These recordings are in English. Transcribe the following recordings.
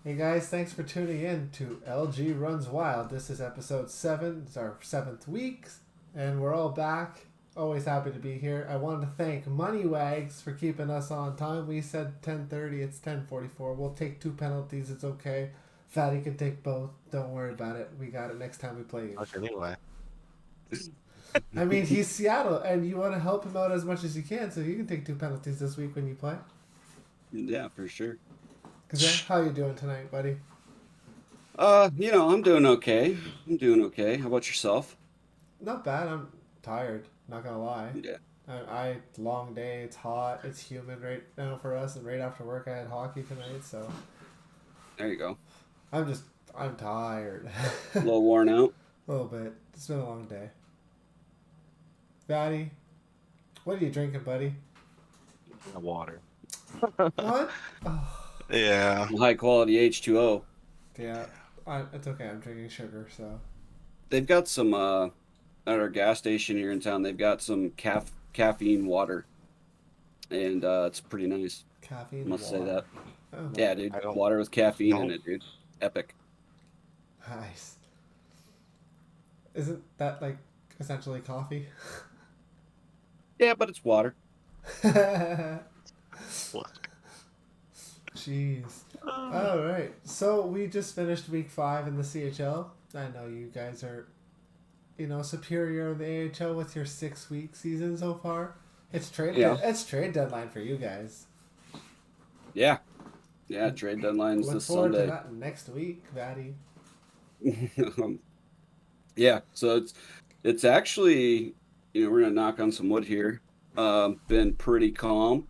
Hey guys, thanks for tuning in to LG Runs Wild. This is episode 7. It's our 7th week, and we're all back. Always happy to be here. I wanted to thank Moneywags for keeping us on time. We said 10:30, it's 10:44. We'll take 2 penalties, it's okay. Fatty can take both. Don't worry about it. We got it next time we play you. Okay, anyway. I mean, he's Seattle, and you want to help him out as much as you can, so you can take 2 penalties this week when you play. Yeah, for sure. Kazan, how you doing tonight, buddy? I'm doing okay. I'm doing okay. How about yourself? Not bad. I'm tired. Not gonna lie. Yeah. Long day. It's hot. It's humid right now for us, and right after work I had hockey tonight, so There you go. I'm tired. A little worn out. A little bit. It's been a long day. Fatty, what are you drinking, buddy? Water. What? Oh, Yeah. High quality H2O. yeah. It's okay. I'm drinking sugar, so. They've got some at our gas station here in town. They've got some caffeine water, and it's pretty nice. Caffeine Must say water. that. Oh, Yeah, dude. I don't- Water with caffeine in No. it, dude. Epic. nice. Isn't that like essentially coffee? Yeah, but it's water. What? Jeez. All right. So we just finished week 5 in the CHL. I know you guys are, superior in the AHL with your 6-week season so far. It's trade. Yeah. It's trade deadline for you guys. Yeah. Yeah, trade deadline's Look this forward Sunday. to that next week, Vatty. Yeah, so it's actually, we're gonna knock on some wood here. Been pretty calm.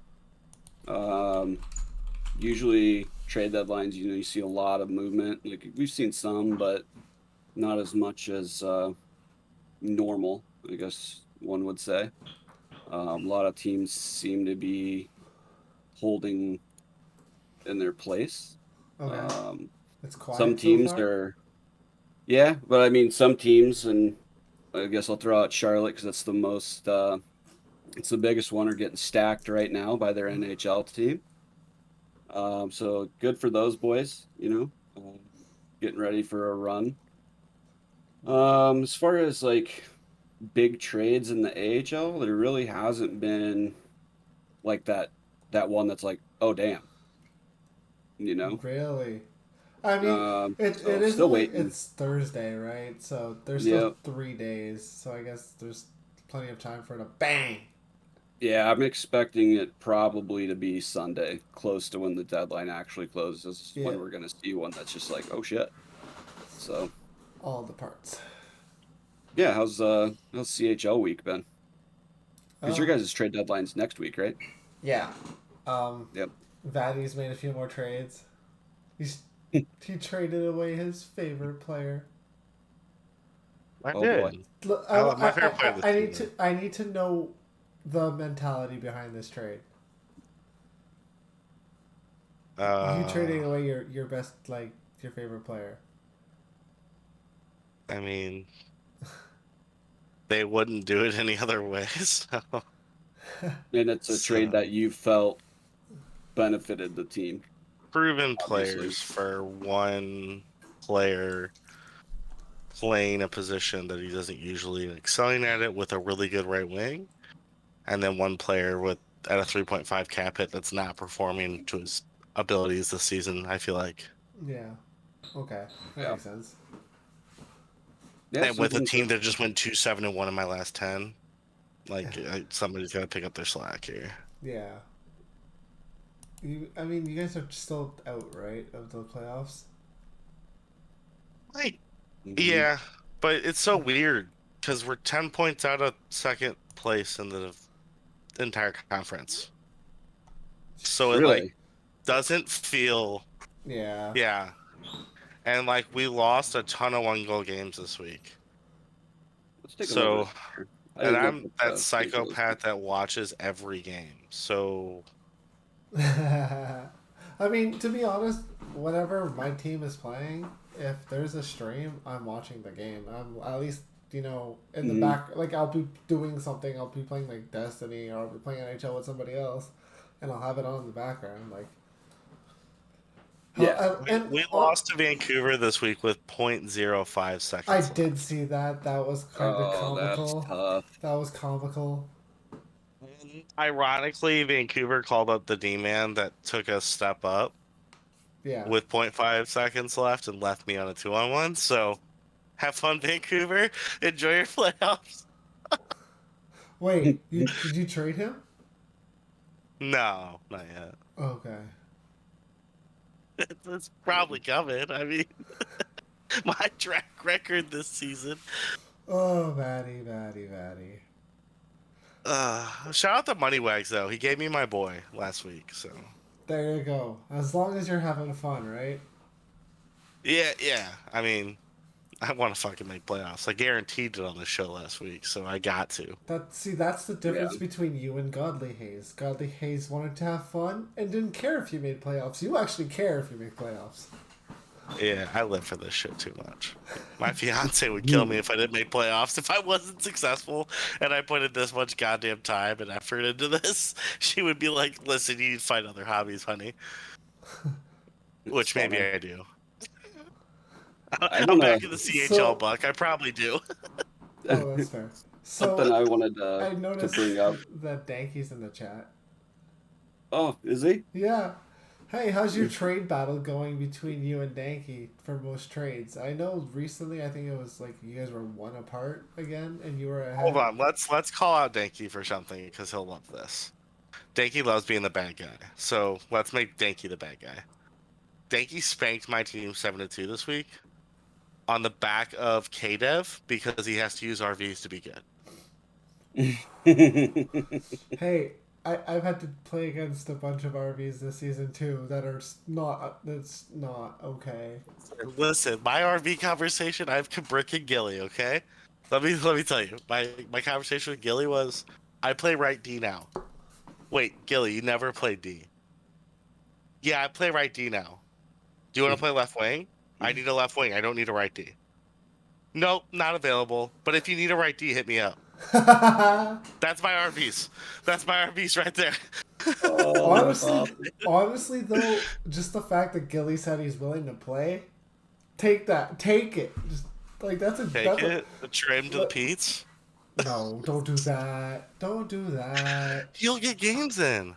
Usually trade deadlines, you see a lot of movement. Like we've seen some, but not as much as normal, I guess one would say. A lot of teams seem to be holding in their place. Okay. Um, It's quiet. some so teams far? are, yeah, but I mean, some teams, and I guess I'll throw out Charlotte because that's the most, it's the biggest one, are getting stacked right now by their NHL team. So good for those boys, getting ready for a run. As far as like big trades in the AHL, there really hasn't been like that one that's like, oh damn, you know. Really? I mean, it So is still only waiting. it's Thursday, right? So there's Yeah. still 3 days. So I guess there's plenty of time for it to bang. Yeah, I'm expecting it probably to be Sunday, close to when the deadline actually closes, Yeah. when we're gonna see one that's just like, oh shit. So All the parts. yeah, how's CHL week been? Because your Oh, guys' trade deadline's next week, right? yeah. Um, Yep. Vatty's made a few more trades. He traded away his favorite player. I Oh, did. boy. Look, My favorite player this season. I need to know the mentality behind this trade. You trading away your best, like, your favorite player. I mean, they wouldn't do it any other way. So And it's a trade that you felt benefited the team. proven Obviously. players for one player playing a position that he doesn't usually, excelling at it with a really good right wing, and then one player with at a 3.5 cap hit that's not performing to his abilities this season. I feel like, Yeah. Okay. That Yeah. makes sense. Yeah, and with a something team to- that just went 2-7-1 in my last 10, like somebody's got to pick up their slack here. Yeah. You guys are still out, right, of the playoffs? Like, Mhm. yeah, but it's so weird because we're 10 points out of second place in the entire conference. So it Really? like doesn't feel, Yeah. yeah. And like we lost a ton of 1-goal games this week. Let's take a So, look here. I and didn't I'm look at that the psychopath that watches every game. So I mean, to be honest, whenever my team is playing, if there's a stream, I'm watching the game. I'm at least, in the Mhm. back, like I'll be doing something. I'll be playing like Destiny, or I'll be playing NHL with somebody else, and I'll have it on in the background. Like, Yeah. And We lost to Vancouver this week with 0.05 seconds I left. did see that. That was kind of Oh, that's comical. tough. That was comical. And ironically, Vancouver called up the D-man that took a step up Yeah. with 0.5 seconds left and left me on a 2-on-1. So have fun, Vancouver. Enjoy your playoffs. Wait, did you trade him? No, not yet. Okay. It's probably coming. I mean, my track record this season. Oh, Maddie, Maddie, Maddie. Shout out to Moneywags though. He gave me my boy last week. So There you go. As long as you're having fun, right? yeah. I mean, I want to fucking make playoffs. I guaranteed it on the show last week, so I got to. That's the difference Yeah. between you and Godly Hayes. Godly Hayes wanted to have fun and didn't care if you made playoffs. You actually care if you make playoffs. Yeah, I live for this shit too much. My fiance would kill me if I didn't make playoffs. If I wasn't successful and I put in this much goddamn time and effort into this, she would be like, "Listen, you need to find other hobbies, honey." Which maybe funny. I do. I I'm wanna back in the CHL, So, Buck. I probably do. oh, that's fair. something So, I wanted I to noticed bring up. that Danky's in the chat. Oh, is he? Yeah. Hey, how's your trade battle going between you and Danky for most trades? I know recently, I think it was like you guys were one apart again, and you were ahead. Hold on, let's call out Danky for something because he'll love this. Danky loves being the bad guy, so let's make Danky the bad guy. Danky spanked my team 7-2 this week on the back of KDev because he has to use RVs to be good. Hey, I've had to play against a bunch of RVs this season too that are that's not okay. Listen, my RV conversation, I have Brick and Gilly, okay? Let me tell you. My conversation with Gilly was I play right D now. Wait, Gilly, you never played D. Yeah, I play right D now. Do you want to play left wing? I need a left wing. I don't need a right D. Nope, not available. But if you need a right D, hit me up. That's my RVs. That's my RVs right there. Oh, that's honestly, awesome. honestly though, just the fact that Gilly said he's willing to play, take it. Just like that's Take a it, the trim to the Pete's. no, don't do that. Don't do that. You'll get games in.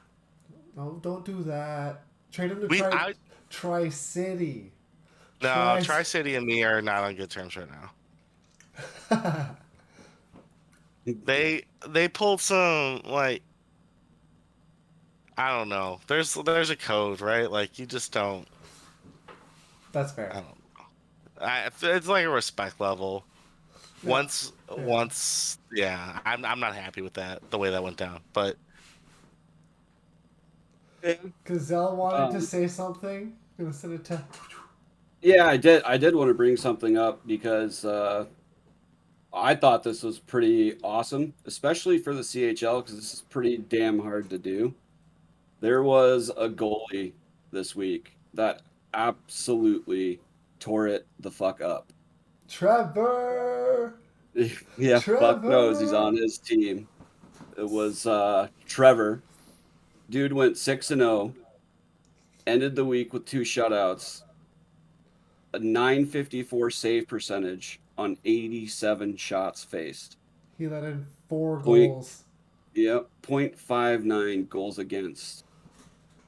No, don't do that. Trade him to I Tri City. no, Tri City and me are not on good terms right now. They pulled some like I don't know. There's a code, right? Like you just don't. That's I fair. don't know. It's like a respect level. Yeah. Once, yeah. I'm not happy with that the way that went down. But Gazelle wanted to Um, say something. Gonna send it to. Yeah, I did want to bring something up because I thought this was pretty awesome, especially for the CHL because this is pretty damn hard to do. There was a goalie this week that absolutely tore it the fuck up. Trevor. Yeah, fuck knows he's Trevor. on his team. It was Trevor. Dude went 6-0, ended the week with 2 shutouts, a 954 save percentage on 87 shots faced. He let in 4 Point- goals. Yep, 0.59 goals against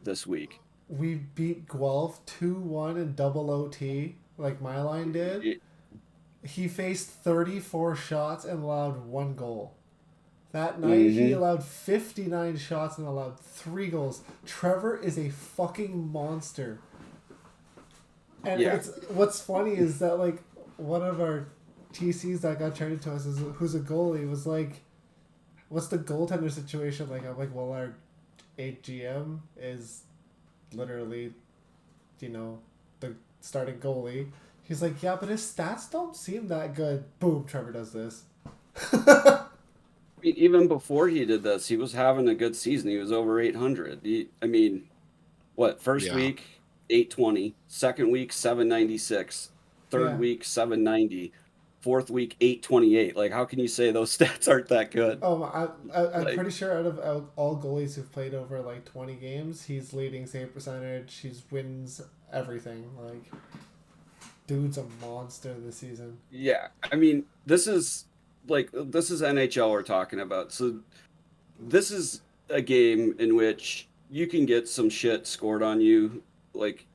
this week. We beat Guelph 2-1 in double OT, like my line did. It- He faced 34 shots and allowed 1 goal. That night, he Mhm. allowed 59 shots and allowed 3 goals. Trevor is a fucking monster. And Yeah. what's funny is that, like, one of our TCs that got traded to us, who's a goalie, was like, what's the goaltender situation like? I'm like, well, our AGM is literally, the starting goalie. He's like, yeah, but his stats don't seem that good. Boom, Trevor does this. I mean, even before he did this, he was having a good season. He was over 800. First Yeah. week 820, second week 796, third Yeah. week 790, fourth week 828. Like, how can you say those stats aren't that good? I'm Like, pretty sure out of all goalies who've played over like 20 games, he's leading save percentage. He's wins everything. Like, dude's a monster this season. yeah, I mean, this is NHL we're talking about. So this is a game in which you can get some shit scored on you, like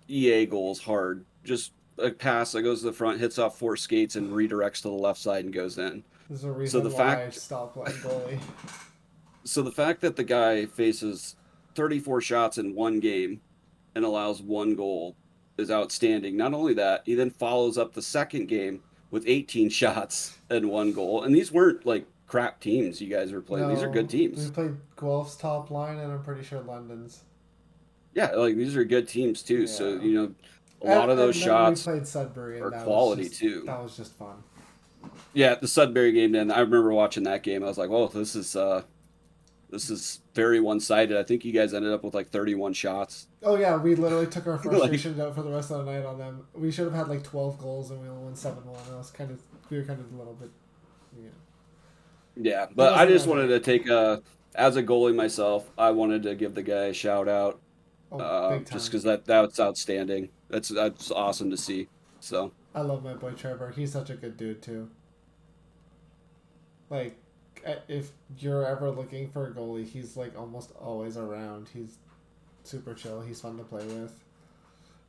EA goals hard. Just a pass that goes to the front, hits off four skates, and redirects to the left side and goes in. There's a So reason the why I fact, stopped playing goalie. so the fact that the guy faces 34 shots in one game and allows one goal is outstanding. Not only that, he then follows up the second game with 18 shots and one goal. And these weren't like crap teams you guys were playing. These are good No, we teams. played Guelph's top line, and I'm pretty sure London's. Yeah, like these are good teams too. So, Yeah. you know, a lot of those and then shots we played Sudbury, are and quality too. that was just fun. Yeah, the Sudbury game then I remember watching that game. I was like, "Whoa, this is very one-sided." I think you guys ended up with like 31 shots. Oh yeah, we literally took our Like, frustrations out for the rest of the night on them. We should have had like 12 goals, and we only won 7-1. We were kind of a little bit, yeah. yeah, It but I wasn't just that wanted bad. to take as a goalie myself, I wanted to give the guy a shout out, Oh, big just time. because that's outstanding. That's awesome to see. So I love my boy Trevor. He's such a good dude too. Like, if you're ever looking for a goalie, he's like almost always around. He's super chill. He's fun to play with.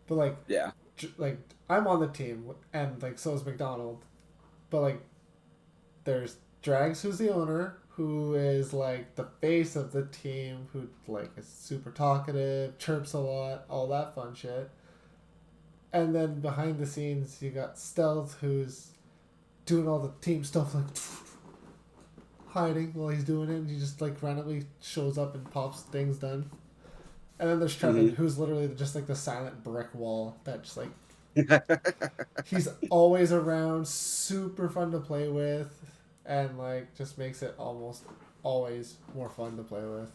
But like, yeah, like I'm on the team, and like so is McDonald. But like, there's Drags, who's the owner, who is like the face of the team, who like is super talkative, chirps a lot, all that fun shit. And then behind the scenes, you got Stealth, who's doing all the team stuff, like hiding while he's doing it. And he just like randomly shows up and pops things done. And then there's Trevin, who's literally just like the silent brick wall that just like he's always around, super fun to play with, and like just makes it almost always more fun to play with.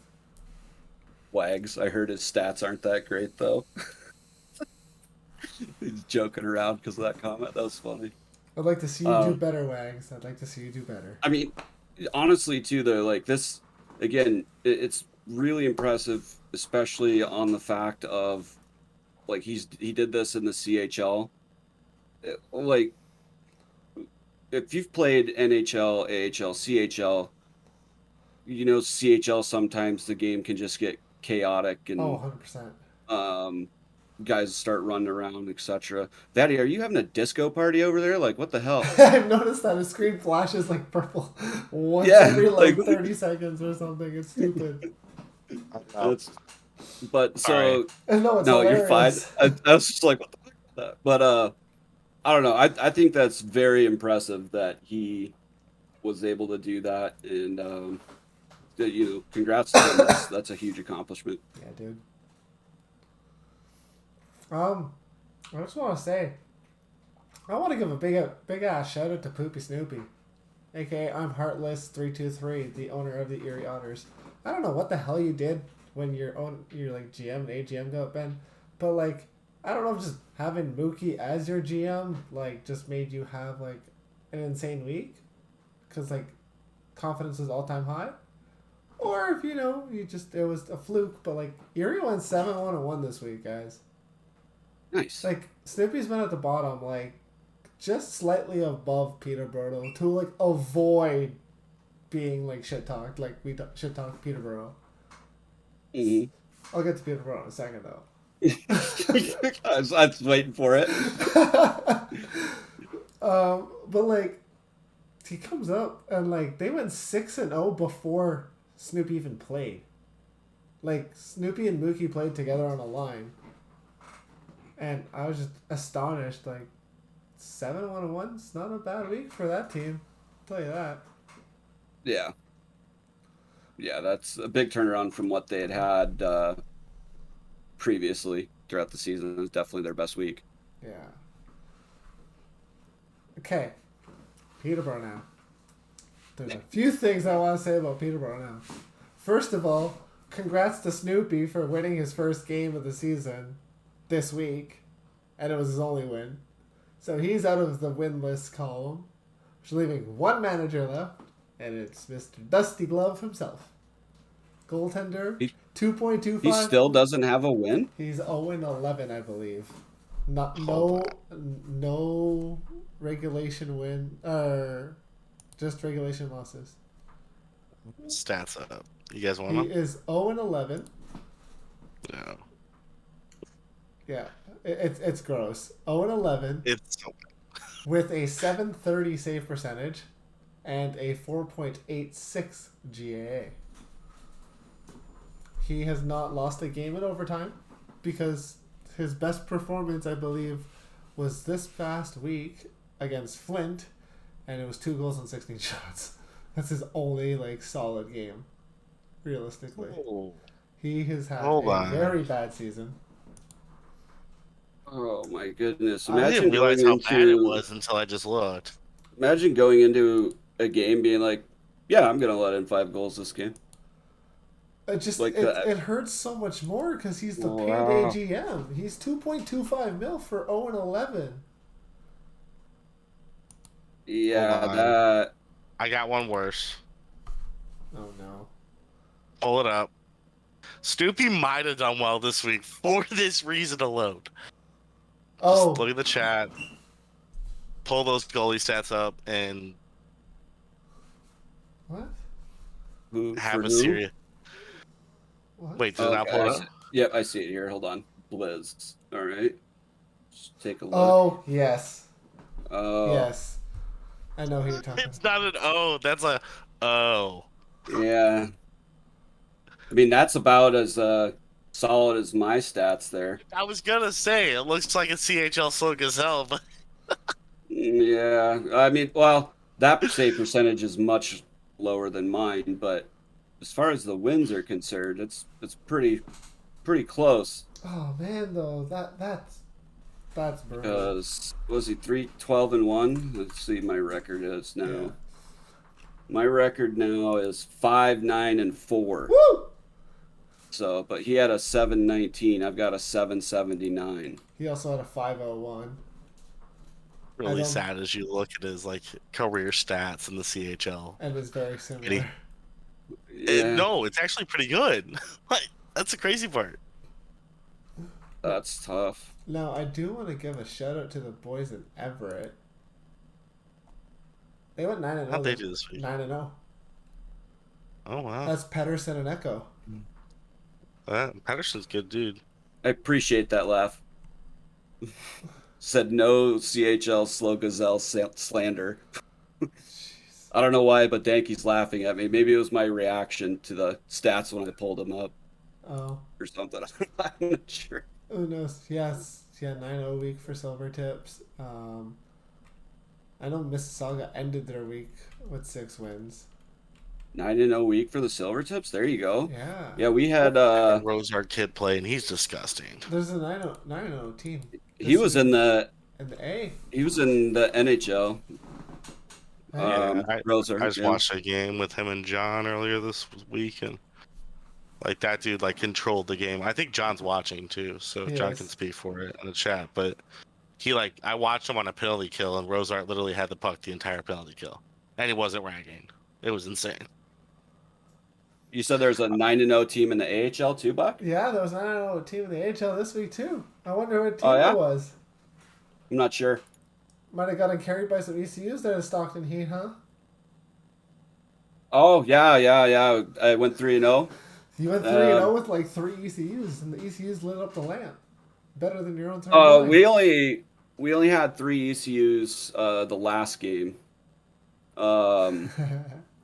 Wags. I heard his stats aren't that great though. He's joking around because of that comment. That was funny. I'd like to see you do Um, better, Wags. I'd like to see you do better. I mean, honestly, too, though, like this, again, it's really impressive, especially on the fact of like he did this in the CHL. Like, if you've played NHL, AHL, CHL, you know CHL sometimes the game can just get chaotic Oh, and 100%. um, guys start running around, etc. Daddy, are you having a disco party over there? Like, what the hell? I've noticed that his screen flashes like purple once Yeah, every like like 30 seconds or something. It's stupid. Oh, it's but sorry. so No, it's no, you're fine. hilarious. I was just like, what the fuck is that? But I don't know. I think that's very impressive that he was able to do that, and you know, congrats to him. That's a huge accomplishment. Yeah, dude. I just want to say, I want to give a big ass shout out to Poopy Snoopy, aka I'm Heartless323, the owner of the Erie Otters. I don't know what the hell you did when your like GM and AGM got Ben, but like I don't know if just having Mookie as your GM like just made you have like an insane week, cause like confidence is all time high, or if you know you just it was a fluke. But like Erie went 7-1-1 this week, guys. Nice. Like Snoopy's been at the bottom, like just slightly above Peterborough to like avoid being like shit talked, like we shit talked Peterborough. Mhm. I'll get to Peterborough in a second though. I was waiting for it. But like he comes up and like they went 6-0 before Snoopy even played. Like Snoopy and Mookie played together on a line. And I was just astonished, like 7-1-1's not a bad week for that team. I'll tell you that. Yeah. Yeah, that's a big turnaround from what they had previously throughout the season. It was definitely their best week. Yeah. Okay. Peterborough now. There's a few things I want to say about Peterborough now. First of all, congrats to Snoopy for winning his first game of the season this week. And it was his only win. So he's out of the win list column. Which is leaving one manager left, and it's Mr. Dusty Glove himself. Goaltender, He 2.25. He still doesn't have a win? He's 0-11, I believe. Not Hold no regulation win, just regulation losses. Stats up. You guys want He them? is 0-11. No. Yeah, it's gross. 0-11 It's so with a 730 save percentage and a 4.86 GAA. He has not lost a game in overtime because his best performance, I believe, was this past week against Flint, and it was 2 goals and 16 shots. That's his only solid game, realistically. Oh. He has had Hold a on. very bad season. Oh my goodness! I Imagine didn't realize how going bad it into was until I just looked. imagine going into a game being like, "Yeah, I'm gonna let in 5 goals this game." It just Like it, that. it hurts so much more because he's the Wow. payday GM. He's 2.25 mil for 0-11. Yeah, Hold on. that. I got one worse. Oh no. Pull it up. Stoopy might have done well this week for this reason alone. Oh, Just look at the chat. Pull those goalie stats up and what? Who have for a who? serious. What? Wait, did it not Okay, pull I it see. up? Yep, I see it here. Hold on, Blizz. All right, just take a look. Oh, yes. Oh, Yes. I know who you're talking It's about. not an O. That's a O. yeah. I mean, that's about as solid as my stats there. I was gonna say it looks like a CHL Slow Gazelle, but Yeah, I mean, well, that save percentage is much lower than mine, but as far as the wins are concerned, it's pretty close. Oh man, though that's brutal. Because was he 3-12-1? Let's see, my record is now. Yeah. My record now is 5-9-4. Woo! So, but he had a 719. I've got a 779. He also had a 501. really don't- sad as you look at his career stats in the CHL. And is very similar. Yeah, No, it's actually pretty good. That's the crazy part. that's tough. Now, I do want to give a shout out to the boys in Everett. They went 9-0. How'd they do this week? 9-0. Oh wow, That's Pedersen and Echo. Patterson's a good dude. I appreciate that laugh. Said no CHL Slow Gazelle slander. Jeez. I don't know why, but Danky's laughing at me. Maybe it was my reaction to the stats when I pulled them up Oh, or something. I'm not sure. who knows? Yes, yeah, 9-0 week for Silver Tips. I know Mississauga ended their week with 6 wins. 9-0 week for the Silver Tips. There you go. Yeah. Yeah, we had Rosard kid play, and he's disgusting. There's a 9-0 team. he was in the A. NHL. Yeah, Roser. I just yeah. watched a game with him and John earlier this week, and that dude controlled the game. I think John's watching too, so He John is. can speak for it in the chat. But he I watched him on a penalty kill, and Rosart literally had the puck the entire penalty kill, and he wasn't ragging. It was insane. You said there's a 9-0 team in the AHL too, Buck? Yeah, there was a 9-0 team in the AHL this week too. I wonder what team Oh, yeah? it was. I'm not sure. Might have gotten carried by some ECUs there in Stockton Heat, huh? Oh, yeah. I went 3-0. You went 3-0 with 3 ECUs, and the ECUs lit up the lamp. Better than your own third line. We only had 3 ECUs the last game.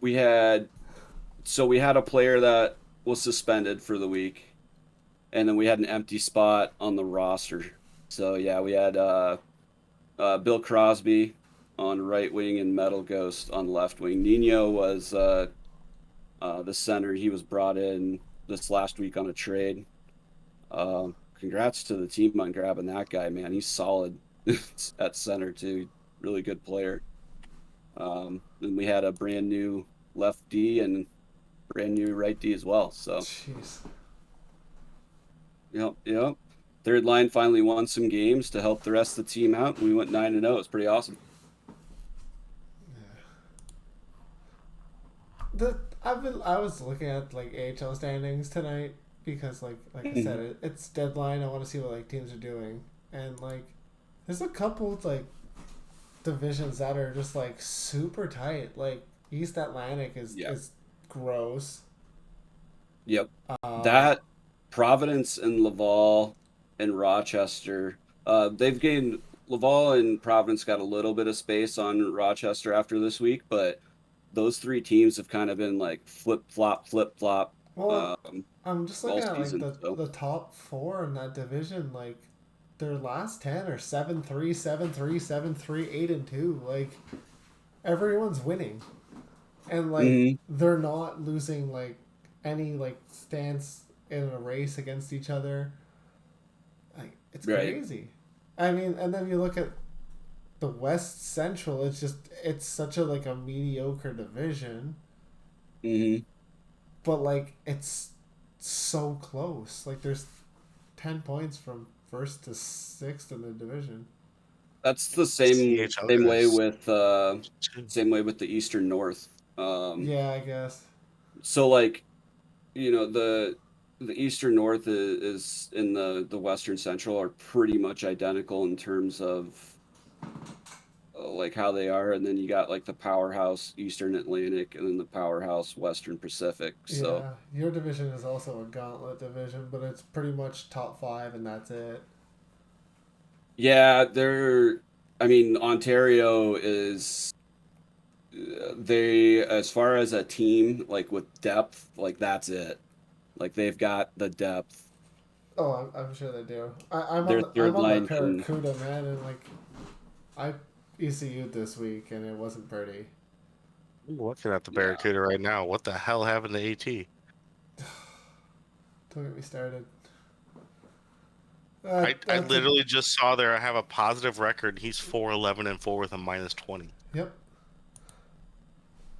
We had a player that was suspended for the week, and then we had an empty spot on the roster. So yeah, we had Bill Crosby on right wing and Metal Ghost on left wing. Nino was the center. He was brought in this last week on a trade. Congrats to the team on grabbing that guy, man. He's solid at center too. Really good player. Then we had a brand new left D and brand new right D as well. So Jeez. yep. Third line finally won some games to help the rest of the team out. We went 9-0. It's pretty awesome. I was looking at like AHL standings tonight because like I said it's deadline. I want to see what like teams are doing, and like there's a couple like divisions that are just like super tight. Like East Atlantic is gross. Yep. That Providence and Laval and Rochester, they've gained. Laval and Providence got a little bit of space on Rochester after this week, but those three teams have kind of been like flip flop Well, I'm just looking all at like season. So the top four in that division. Like their last 10 are 7-3, 7-3, 7-3, 8-2. Like everyone's winning, and like they're not losing like any like stance in a race against each other. Like it's crazy. I mean, and then you look at the West Central. It's such a like a mediocre division. But like it's so close. Like there's 10 points from first to sixth in the division. That's the same way with the Eastern North. Yeah, I guess. So like, the Eastern North is in the Western Central are pretty much identical in terms of like how they are, and then you got like the powerhouse Eastern Atlantic and then the powerhouse Western Pacific. So yeah, your division is also a gauntlet division, but it's pretty much top 5 and that's it. yeah, I mean, Ontario is they, as far as a team like with depth, like that's it. Like they've got the depth. Oh, I'm sure they do. I'm Their on the, third I'm on the line can. Barracuda, man, and like I ECU'd this week and it wasn't pretty. I'm looking at the Barracuda right now. What the hell happened to AT? Don't get me started. I literally just saw there I have a positive record. He's 4-11-4 with a -20. Yep.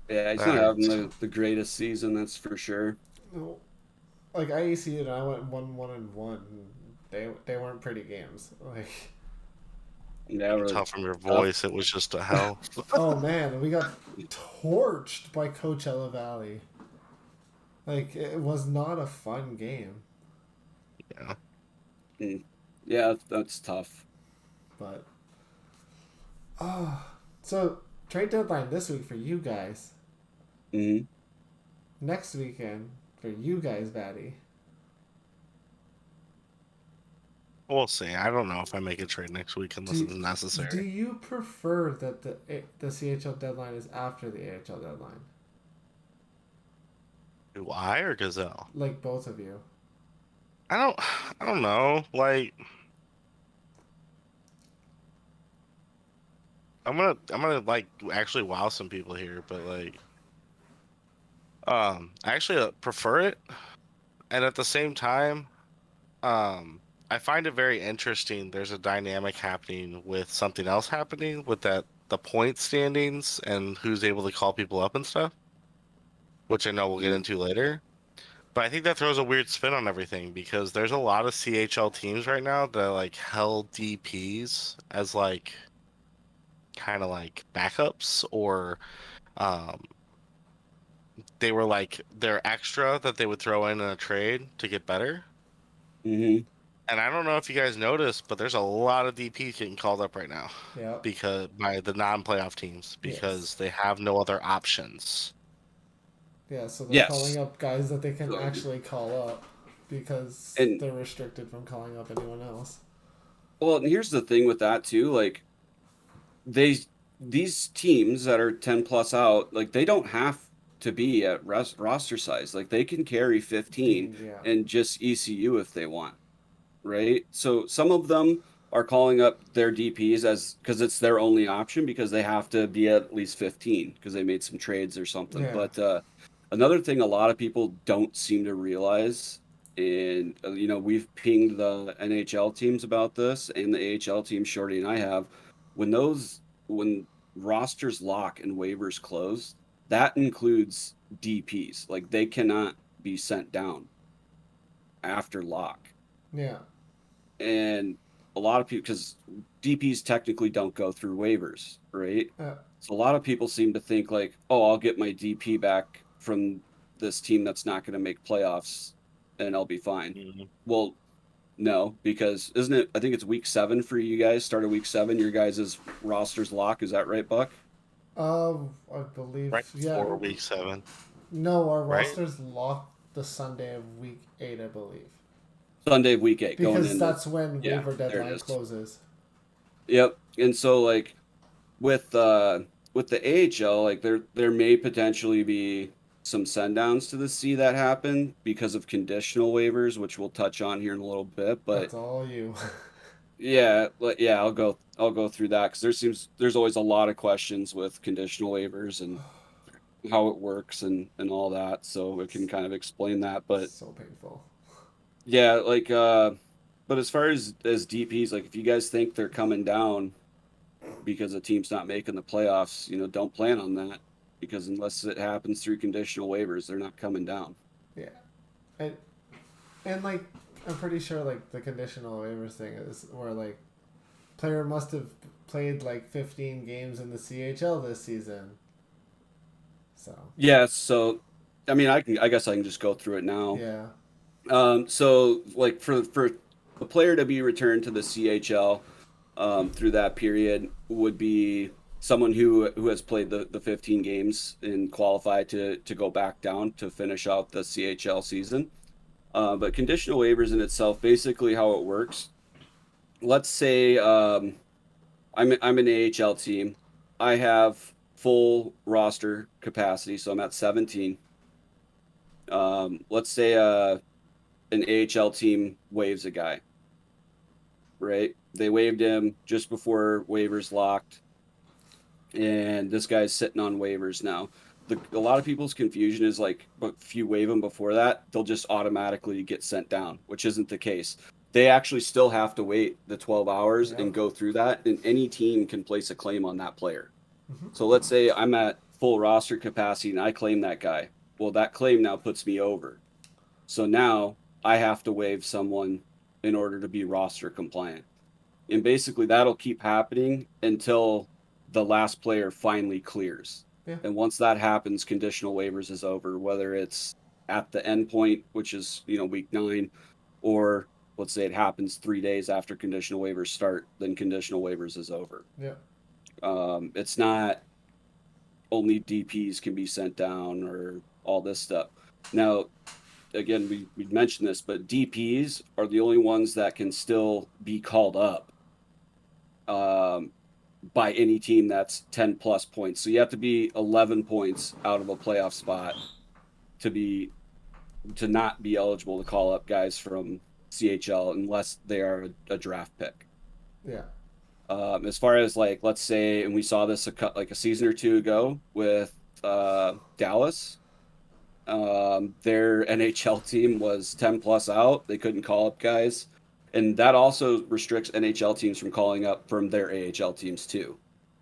Yeah, he's not having the greatest season, that's for sure. No, like I ECU'd and I went 1-1-1. They weren't pretty games. Like yeah, really tell from your voice, it was just a hell. Oh man, we got torched by Coachella Valley. Like it was not a fun game. Yeah. Yeah, that's tough. But so trade deadline this week for you guys. Next weekend for you guys, Batty. We'll see. I don't know if I make a trade next week unless it's necessary. Do you prefer that the CHL deadline is after the AHL deadline? Do I or Gazelle? Like both of you. I don't know. Like I'm gonna like actually wow some people here, but like I actually prefer it, and at the same time, I find it very interesting. There's a dynamic happening with something else happening with the point standings and who's able to call people up and stuff, which I know we'll get into later. But I think that throws a weird spin on everything because there's a lot of CHL teams right now that like held DPs as like kind of like backups or they were like their extra that they would throw in a trade to get better. And I don't know if you guys noticed, but there's a lot of DPs getting called up right now. Yeah. Because by the non-playoff teams because they have no other options. Yeah, so they're calling up guys that they can actually call up because they're restricted from calling up anyone else. Well, and here's the thing with that too, like these teams that are 10 plus out, like they don't have to be at roster size. Like they can carry 15 and just ECU if they want. Right? So some of them are calling up their DPs because it's their only option because they have to be at least 15 because they made some trades or something. Yeah. But another thing a lot of people don't seem to realize, and we've pinged the NHL teams about this and the AHL team, Shorty and I have, when rosters lock and waivers close, that includes DPs. Like they cannot be sent down after lock. Yeah. And a lot of people, because DPs technically don't go through waivers, right? So a lot of people seem to think like, oh, I'll get my DP back from this team that's not going to make playoffs, and I'll be fine. Mhm. Well, no, because isn't it? I think it's week 7 for you guys. Start of week 7. Your guys' roster's lock. Is that right, Buck? I believe, Right yeah. before week 7, No, our right? roster's locked the Sunday of week 8, I believe. Sunday of week 8, going Because into that's when yeah, waiver there it deadline is. closes. Yep. And so like with the AHL, like there may potentially be some send downs to the C that happen because of conditional waivers, which we'll touch on here in a little bit. But That's all you. yeah, yeah, I'll go through that because there's always a lot of questions with conditional waivers and how it works and all that. So it can kind of explain that. But So painful. yeah, like but as far as DPs, like if you guys think they're coming down because a team's not making the playoffs, don't plan on that because unless it happens through conditional waivers, they're not coming down. Yeah. And, and like, I'm pretty sure, like, the conditional waivers thing is where, like, player must have played, like, 15 games in the CHL this season. So, Yeah, so I mean, I guess I can just go through it now. yeah. So like for a player to be returned to the CHL through that period would be someone who has played the 15 games and qualify to go back down to finish out the CHL season. But conditional waivers in itself, basically how it works. Let's say I'm an AHL team. I have full roster capacity, so I'm at 17. Let's say an AHL team waives a guy, right? They waived him just before waivers locked, and this guy's sitting on waivers now. A lot of people's confusion is like, but if you waive them before that, they'll just automatically get sent down, which isn't the case. They actually still have to wait the 12 hours and Yep. go through that, and any team can place a claim on that player. Mm-hmm. So let's say I'm at full roster capacity and I claim that guy. Well, that claim now puts me over. So now I have to waive someone in order to be roster compliant. And basically that'll keep happening until the last player finally clears. Yeah. And once that happens, conditional waivers is over, whether it's at the end point, which is, week 9, or let's say it happens 3 days after conditional waivers start, then conditional waivers is over. Yeah. It's not only DPs can be sent down or all this stuff. Now, again, we mentioned this, but DPs are the only ones that can still be called up by any team that's 10 plus points. So you have to be 11 points out of a playoff spot to not be eligible to call up guys from CHL unless they are a draft pick. Yeah. As far as like, let's say, and we saw this like a season or two ago with Dallas. Their NHL team was 10 plus out. They couldn't call up guys. And that also restricts NHL teams from calling up from their AHL teams too.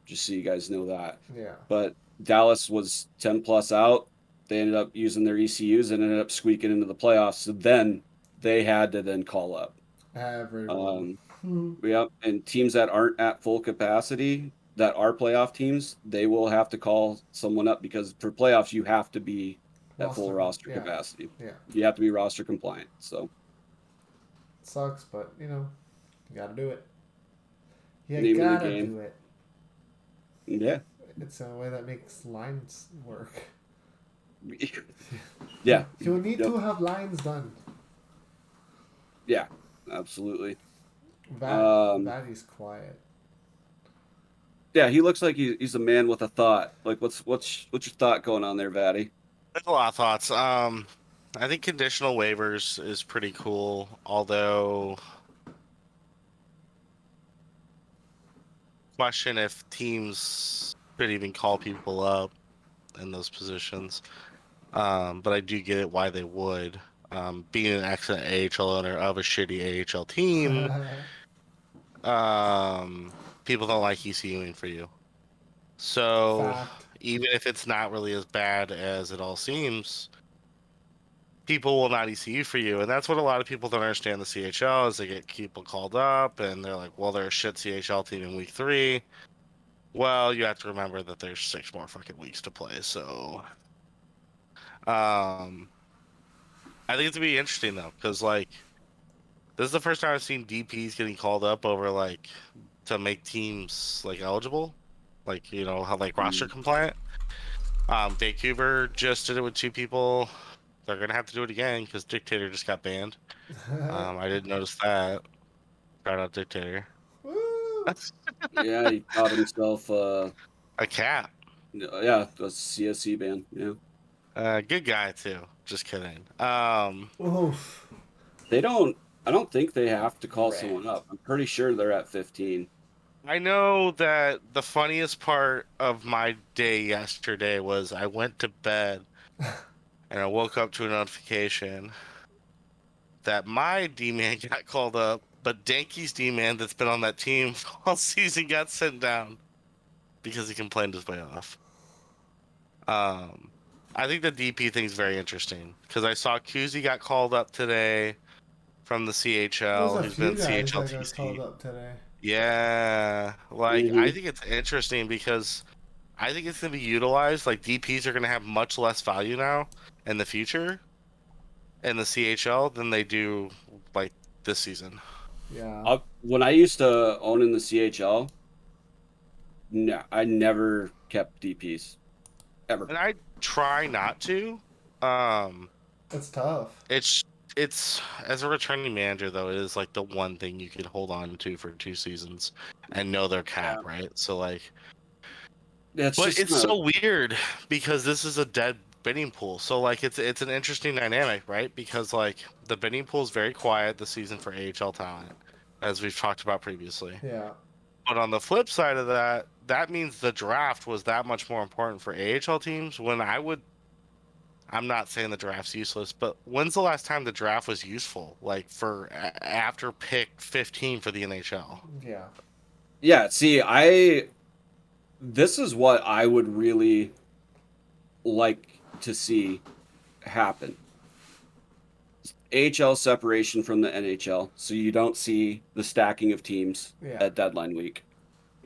Just so you guys know that. Yeah. But Dallas was 10 plus out. They ended up using their ECUs and ended up squeaking into the playoffs. So then they had to then call up. Everyone. Yeah, and teams that aren't at full capacity, that are playoff teams, they will have to call someone up because for playoffs you have to be at full roster Yeah. capacity. Yeah. You have to be roster compliant. So It sucks, but you gotta do it. You Name of the gotta game. do it. yeah, It's a way that makes lines work. yeah, You need Yep. to have lines done. yeah, absolutely. Vatty's quiet. Yeah, he looks like he's a man with a thought. Like, what's your thought going on there, Vatty? There's a lot of thoughts. I think conditional waivers is pretty cool, although question if teams could even call people up in those positions. But I do get it why they would. Being an excellent AHL owner of a shitty AHL team, people don't like ECUing for you. So Fact. even if it's not really as bad as it all seems, people will not ECU for you. And that's what a lot of people don't understand the CHL is they get people called up and they're like, well, they're a shit CHL team in week 3. Well, you have to remember that there's 6 more fucking weeks to play. So Um, I think it's gonna be interesting though, because like this is the first time I've seen DPS getting called up over like to make teams like eligible, like how like roster Mm. compliant. Vancouver just did it with 2 people. They're gonna have to do it again because Dictator just got banned. I didn't notice that. Shout out Dictator. Woo! Yeah, he got himself. A cat. Yeah, a CSC ban. Yeah, Good guy too. Just kidding. Oof. they don't. I don't think they have to call Right. someone up. I'm pretty sure they're at 15. I know that the funniest part of my day yesterday was I went to bed and I woke up to a notification that my D-man got called up, but Danky's D-man that's been on that team all season got sent down because he complained his way off. I think the DP thing's very interesting because I saw Kuzi got called up today from the There's CHL. a He's few been guys CHL that got called TC. up today. Yeah, like I Mhm. think it's interesting because I think it's gonna be utilized. Like DPs are gonna have much less value now in the future in the CHL than they do like this season. Yeah. When I used to own in the CHL, no, I never kept DPs ever. And I try not to. Um, It's tough. it's it's as a returning manager though, it is like the one thing you can hold on to for 2 seasons and know their cap, Yeah, right? So like, that's but just it's not. so weird because this is a dead bidding pool. So like, it's an interesting dynamic, right? Because like the bidding pool is very quiet this season for AHL talent, as we've talked about previously. Yeah. But on the flip side of that, that means the draft was that much more important for AHL teams. I'm not saying the draft's useless, but when's the last time the draft was useful? Like for after pick 15 for the NHL. Yeah. Yeah, see, this is what I would really like to see happen. AHL separation from the NHL, so you don't see the stacking of teams Yeah. at deadline week,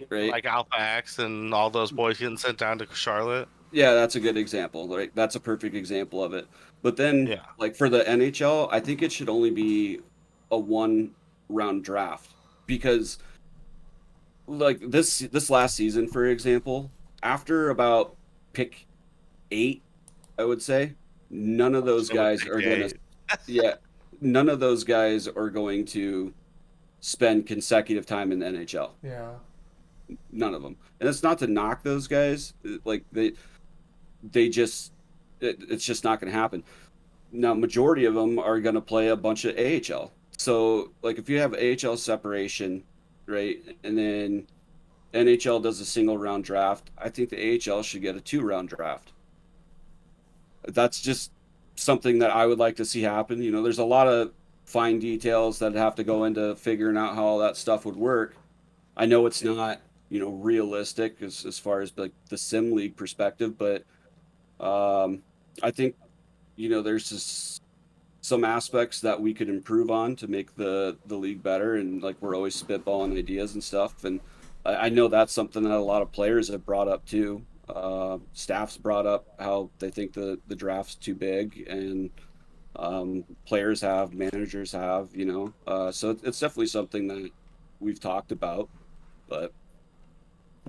right? Like Alpha X and all those boys getting sent down to Charlotte. Yeah, that's a good example, right? That's a perfect example of it. But then, Yeah. like for the NHL, I think it should only be a one round draft because like this last season, for example, after about pick 8, I would say, none of those So with guys pick are gonna, eight, yeah, none of those guys are going to spend consecutive time in the NHL. Yeah. None of them. And it's not to knock those guys. Like they just it's just not going to happen. Now, majority of them are going to play a bunch of AHL. So, like if you have AHL separation, right, and then NHL does a single round draft, I think the AHL should get a 2 round draft. That's just something that I would like to see happen. You know, there's a lot of fine details that have to go into figuring out how all that stuff would work. I know it's not, realistic as far as like the sim league perspective, but I think there's just some aspects that we could improve on to make the league better, and like we're always spitballing ideas and stuff, and I know that's something that a lot of players have brought up too. Staff's brought up how they think the draft's too big, and players have, managers have, so it's definitely something that we've talked about, but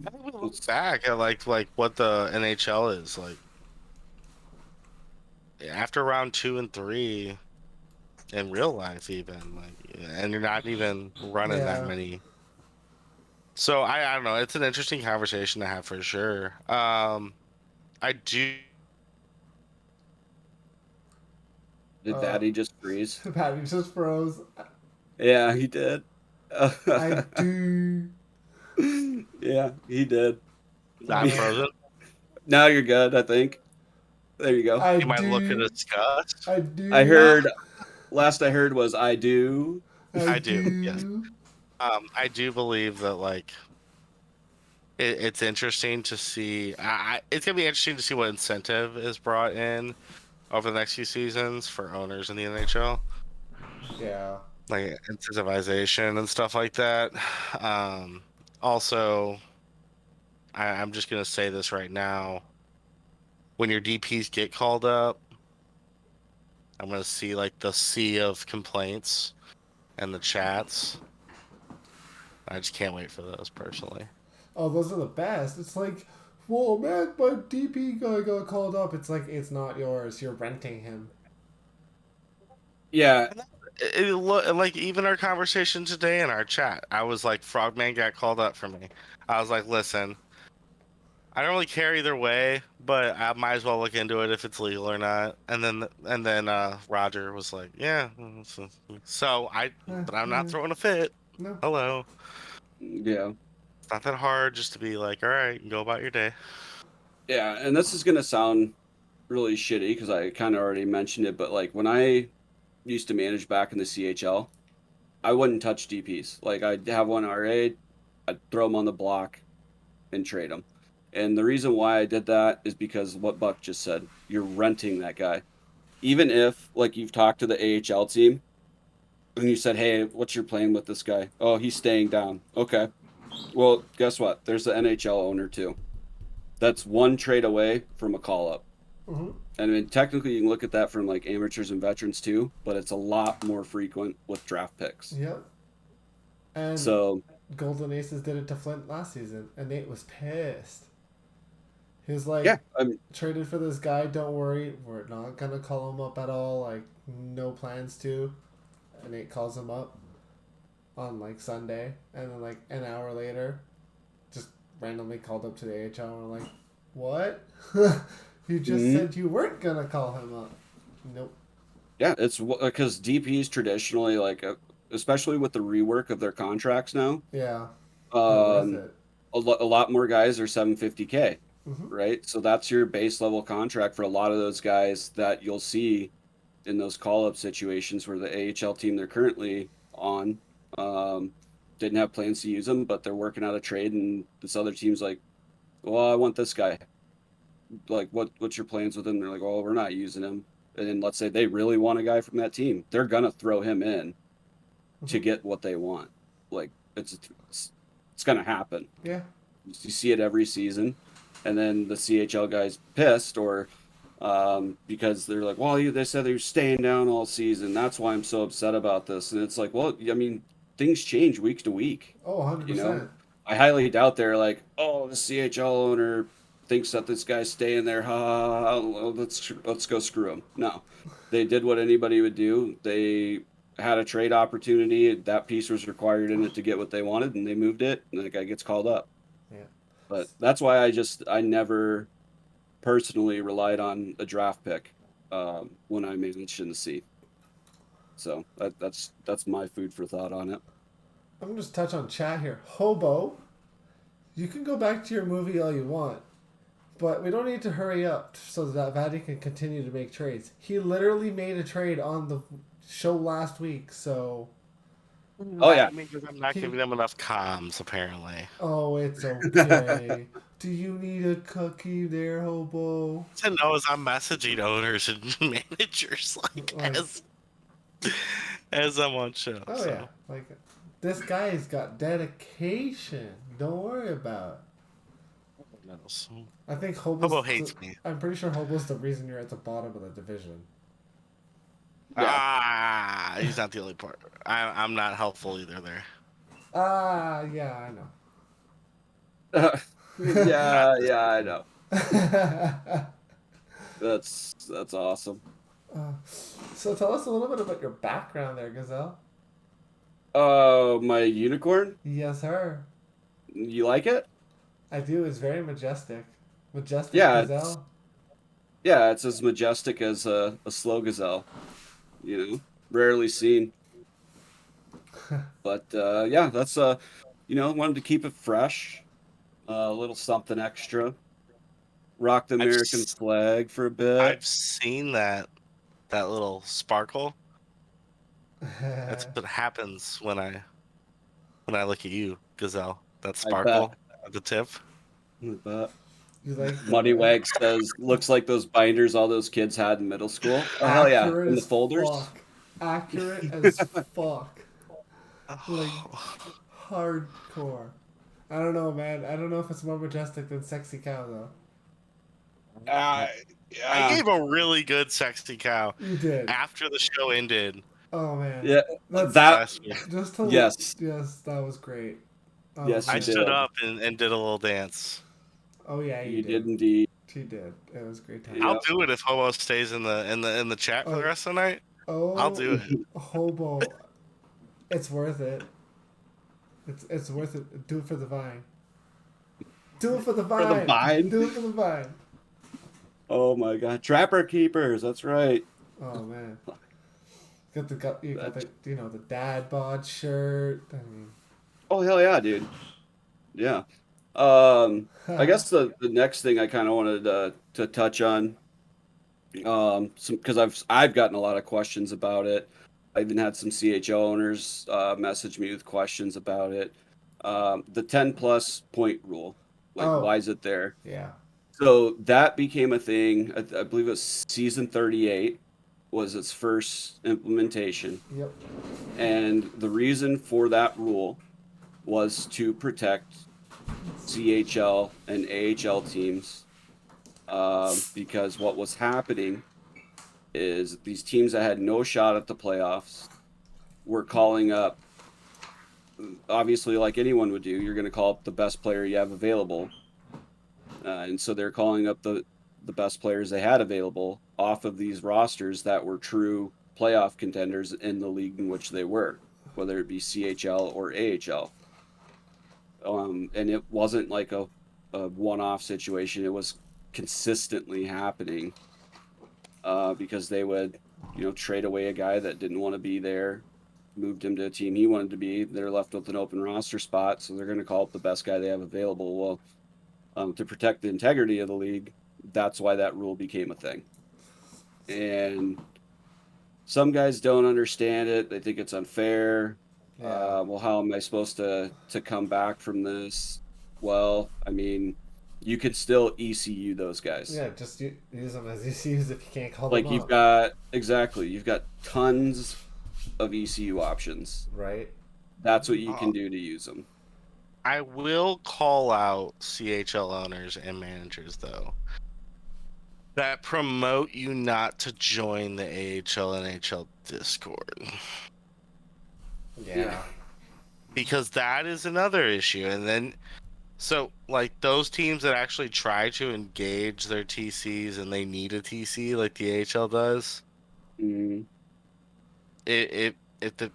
I think we look back at like what the NHL is like after round 2 and 3 in real life, even like, and you're not even running that Yeah. many. So I don't know. It's an interesting conversation to have for sure. I do. did Uh, Patty just freeze? Patty just froze. Yeah, he did. I do. Yeah, he did. Not frozen. Now you're good, I think. There you go. I You might look at do. disgust. I do. I heard last I heard was I do. I I do. Yes. do. I do believe that like it's interesting to see. It's gonna be interesting to see what incentive is brought in over the next few seasons for owners in the NHL, Yeah. like incentivization and stuff like that. Um, Also, I'm just gonna say this right now: when your DPS get called up, I'm gonna see like the sea of complaints and the chats. I just can't wait for those personally. Oh, those are the best. It's like, whoa, man, my DP guy got called up. It's like, it's not yours. You're renting him. Yeah, Like even our conversation today in our chat, I was like, Frogman got called up for me. I was like, listen, I don't really care either way, but I might as well look into it if it's legal or not. And then Roger was like, yeah. But I'm not throwing a fit. No. Hello. yeah. It's not that hard just to be like, all right, go about your day. Yeah, and this is gonna sound really shitty because I kind of already mentioned it, but like when I used to manage back in the CHL, I wouldn't touch DPs. Like I'd have one RA, I'd throw them on the block and trade them. And the reason why I did that is because what Buck just said. You're renting that guy. Even if like you've talked to the AHL team and you said, "Hey, what's your plan with this guy?" "Oh, he's staying down." "Okay. Well, guess what? There's the NHL owner too. That's one trade away from a call up." Mm-hmm. And I mean, technically, you can look at that from like amateurs and veterans too, but it's a lot more frequent with draft picks. Yep. And So, Golden Aces did it to Flint last season, and Nate was pissed. He was like, yeah, I mean, traded for this guy, don't worry, we're not gonna call him up at all, like, no plans to. And Nate calls him up on, like, Sunday, and then, like, an hour later, just randomly called up to the AHL, and we're like, what? You just said you weren't gonna call him up. Nope. yeah, it's because DPs traditionally, like, especially with the rework of their contracts now, Yeah. They're worth um, it. a lot more guys are 750K, Mm-hmm. right? So that's your base level contract for a lot of those guys that you'll see in those call up situations where the AHL team they're currently on um, didn't have plans to use them, but they're working out a trade, and this other team's like, "Well, I want this guy. Like, what's your plans with him?" They're like, "Well, we're not using him." And then let's say they really want a guy from that team, they're gonna throw him in to Mm-hmm. get what they want. Like it's gonna happen. Yeah. You see it every season, and then the CHL guy's pissed or because they're like, well, they said they were staying down all season. That's why I'm so upset about this. And it's like, well, I mean, things change week to week. Oh, You know, 100%. I highly doubt they're like, oh, the CHL owner thinks that this guy's staying there. Ha, ha, ha, let's go screw him. No, they did what anybody would do. They had a trade opportunity. That piece was required in it to get what they wanted, and they moved it. And the guy gets called up. Yeah. But that's why I never personally relied on a draft pick when I managed in the C. So that's my food for thought on it. I'm gonna just touch on chat here. Hobo, you can go back to your movie all you want, but we don't need to hurry up so that Vadi can continue to make trades. He literally made a trade on the show last week, so Oh yeah, Because I'm not giving them enough comms, apparently. oh, it's okay. Do you need a cookie there, Hobo? To know is I'm messaging owners and managers like Like, as I'm on show. oh so. yeah, like this guy's got dedication. Don't worry about it. No, so- I think Hobo's. Hobo hates me. I'm pretty sure Hobo's the reason you're at the bottom of the division. Yeah. Ah, he's not the only part. I'm not helpful either there. Ah, yeah, I know. yeah, I know. That's awesome. So tell us a little bit about your background there, Gazelle. My unicorn. Yes, sir. You like it? I do. It's very majestic. Majestic Yeah, Gazelle. it's as majestic as a slow gazelle. You know, rarely seen. But yeah, that's wanted to keep it fresh, a little something extra. Rock the American flag for a bit. I've seen that little sparkle. That's what happens when I look at you, Gazelle. That sparkle at the tip. But You like Moneywag says, looks like those binders all those kids had in middle school. Oh hell yeah, accurate in the as folders. fuck. Accurate as fuck. Like hardcore. I don't know, man. I don't know if it's more majestic than Sexy Cow though. I gave a really good sexy cow You did. after the show ended Oh man. Yeah, That's that last week. just to yes, yes, that was great. Oh, yes, I you man. stood did. up and did a little dance. Oh yeah, You did indeed. He did. It was a great time. Yeah. I'll do it if Hobo stays in the chat for the Oh, rest of the night. I'll oh, do it. Hobo, it's worth it. It's worth it. Do it for the vine. Do it for the vine. For the vine? Do it for the vine. Oh my God, Trapper Keepers. That's right. Oh man. You got the the dad bod shirt. I mean, Oh hell yeah, dude. Yeah. I guess the next thing I kind of wanted to touch on, because I've gotten a lot of questions about it. I even had some CHL owners message me with questions about it. The 10+ point rule, like Oh. why is it there? yeah. So that became a thing. I believe it was season 38 was its first implementation, Yep. and the reason for that rule was to protect CHL and AHL teams, because what was happening is these teams that had no shot at the playoffs were calling up, obviously like anyone would do, you're going to call up the best player you have available, and so they're calling up the best players they had available off of these rosters that were true playoff contenders in the league in which they were, whether it be CHL or AHL. And it wasn't like a one-off situation. It was consistently happening, because they would, trade away a guy that didn't want to be there, moved him to a team he wanted to be. They're left with an open roster spot, so they're going to call up the best guy they have available. Well, to protect the integrity of the league, that's why that rule became a thing. And some guys don't understand it. They think it's unfair. Yeah. Well, how am I supposed to come back from this? Well, I mean, you could still ECU those guys. Yeah. Just use them as ECUs if you can't call Like them you've up. you've got tons of ECU options. Right. That's what you can do to use them. I will call out CHL owners and managers though that promote you not to join the AHL and NHL Discord. Yeah. Because that is another issue. And then, so like those teams that actually try to engage their TCs and they need a TC like the AHL does, Mm. if the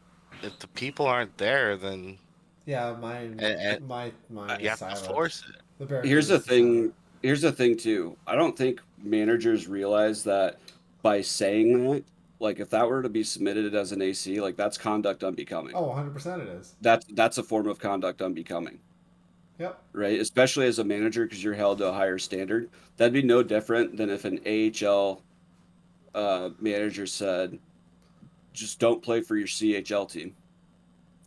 people aren't there, then Yeah. Mine. My you have to force it. The Barracudas Here's the is silent. thing. Here's the thing too. I don't think managers realize that by saying that, like if that were to be submitted as an AC, like that's conduct unbecoming. Oh, 100% it is. That's a form of conduct unbecoming. Yep. Right? Especially as a manager, because you're held to a higher standard. That'd be no different than if an AHL manager said, just don't play for your CHL team,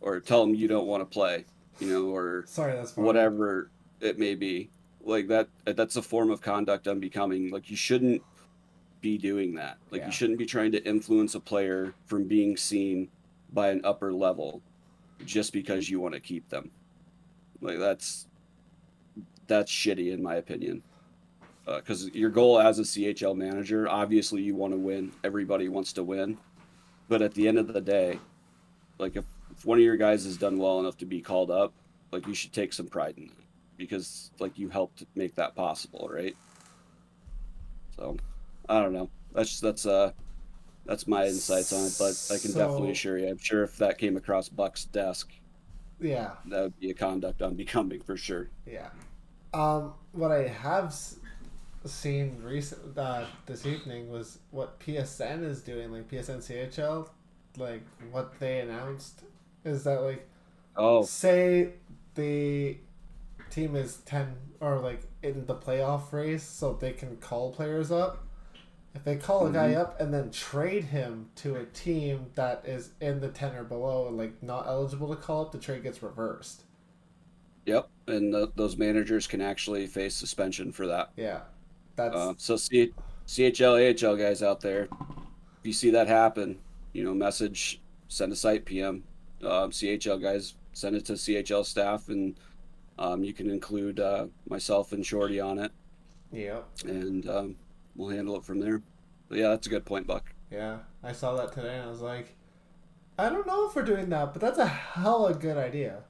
or tell them you don't want to play, or Sorry, that's fine. whatever it may be. Like that's a form of conduct unbecoming. Like you shouldn't be doing that. Like Yeah. you shouldn't be trying to influence a player from being seen by an upper level just because you want to keep them. Like that's shitty in my opinion. Because your goal as a CHL manager, obviously you want to win. Everybody wants to win. But at the end of the day, like if one of your guys has done well enough to be called up, like you should take some pride in that, because like you helped make that possible, right? So I don't know. That's my insights on it, but I can definitely assure you, I'm sure if that came across Buck's desk, Yeah. that would be a conduct unbecoming for sure. Yeah. What I have seen this evening was what PSN is doing, like PSN CHL, like what they announced is that like, say the team is 10 or like in the playoff race, so they can call players up. If they call a guy up and then trade him to a team that is in the 10 or below and like not eligible to call up, the trade gets reversed. Yep, and those managers can actually face suspension for that. Yeah, that's so CHL, AHL guys out there, if you see that happen, message, send a site PM. CHL guys, send it to CHL staff, and you can include myself and Shorty on it. yeah. And we'll handle it from there. But yeah, that's a good point, Buck. Yeah, I saw that today and I was like, I don't know if we're doing that, but that's a hella good idea.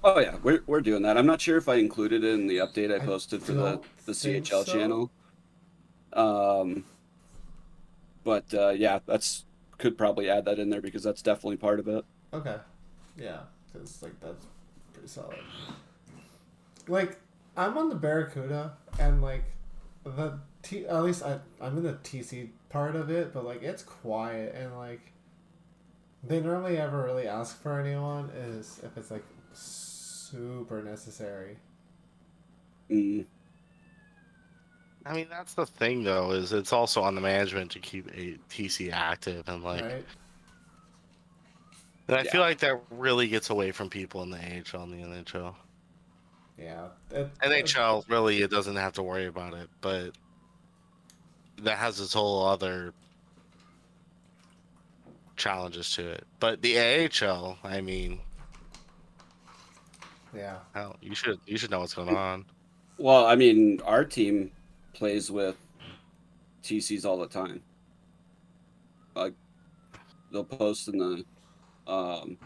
Oh yeah, we're doing that. I'm not sure if I included it in the update I I posted for don't the think CHL so. channel. Um, but yeah, that's could probably add that in there because that's definitely part of it. Okay. Yeah, because like that's pretty solid. Like I'm on the Barracuda and like at least I'm in the TC part of it, but like it's quiet and like they normally ever really ask for anyone is if it's like super necessary. Mm, I mean, that's the thing though, is it's also on the management to keep a TC active and like. Right? And I feel yeah, like that really gets away from people in the AHL and the NHL. Yeah. NHL really it doesn't have to worry about it, but that has its whole other challenges to it. But the AHL, I mean, Yeah. hell, you should know what's going on. well, I mean, our team plays with TCs all the time. Like they'll post in um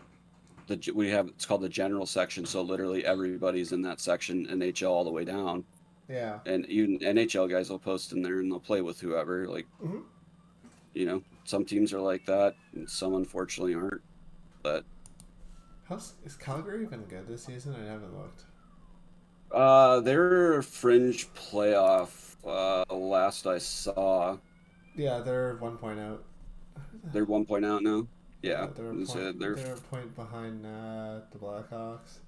we have it's called the general section, so literally everybody's in that section, NHL all the way down, Yeah. and even NHL guys will post in there and they'll play with whoever. Like Hmm. some teams are like that, and some unfortunately aren't. But Is Calgary even good this season? I haven't looked. they're a fringe playoff. Last I saw, Yeah, they're 1 point out. they're 1 point out now. Yeah, Yeah, they're they're a point behind the Blackhawks.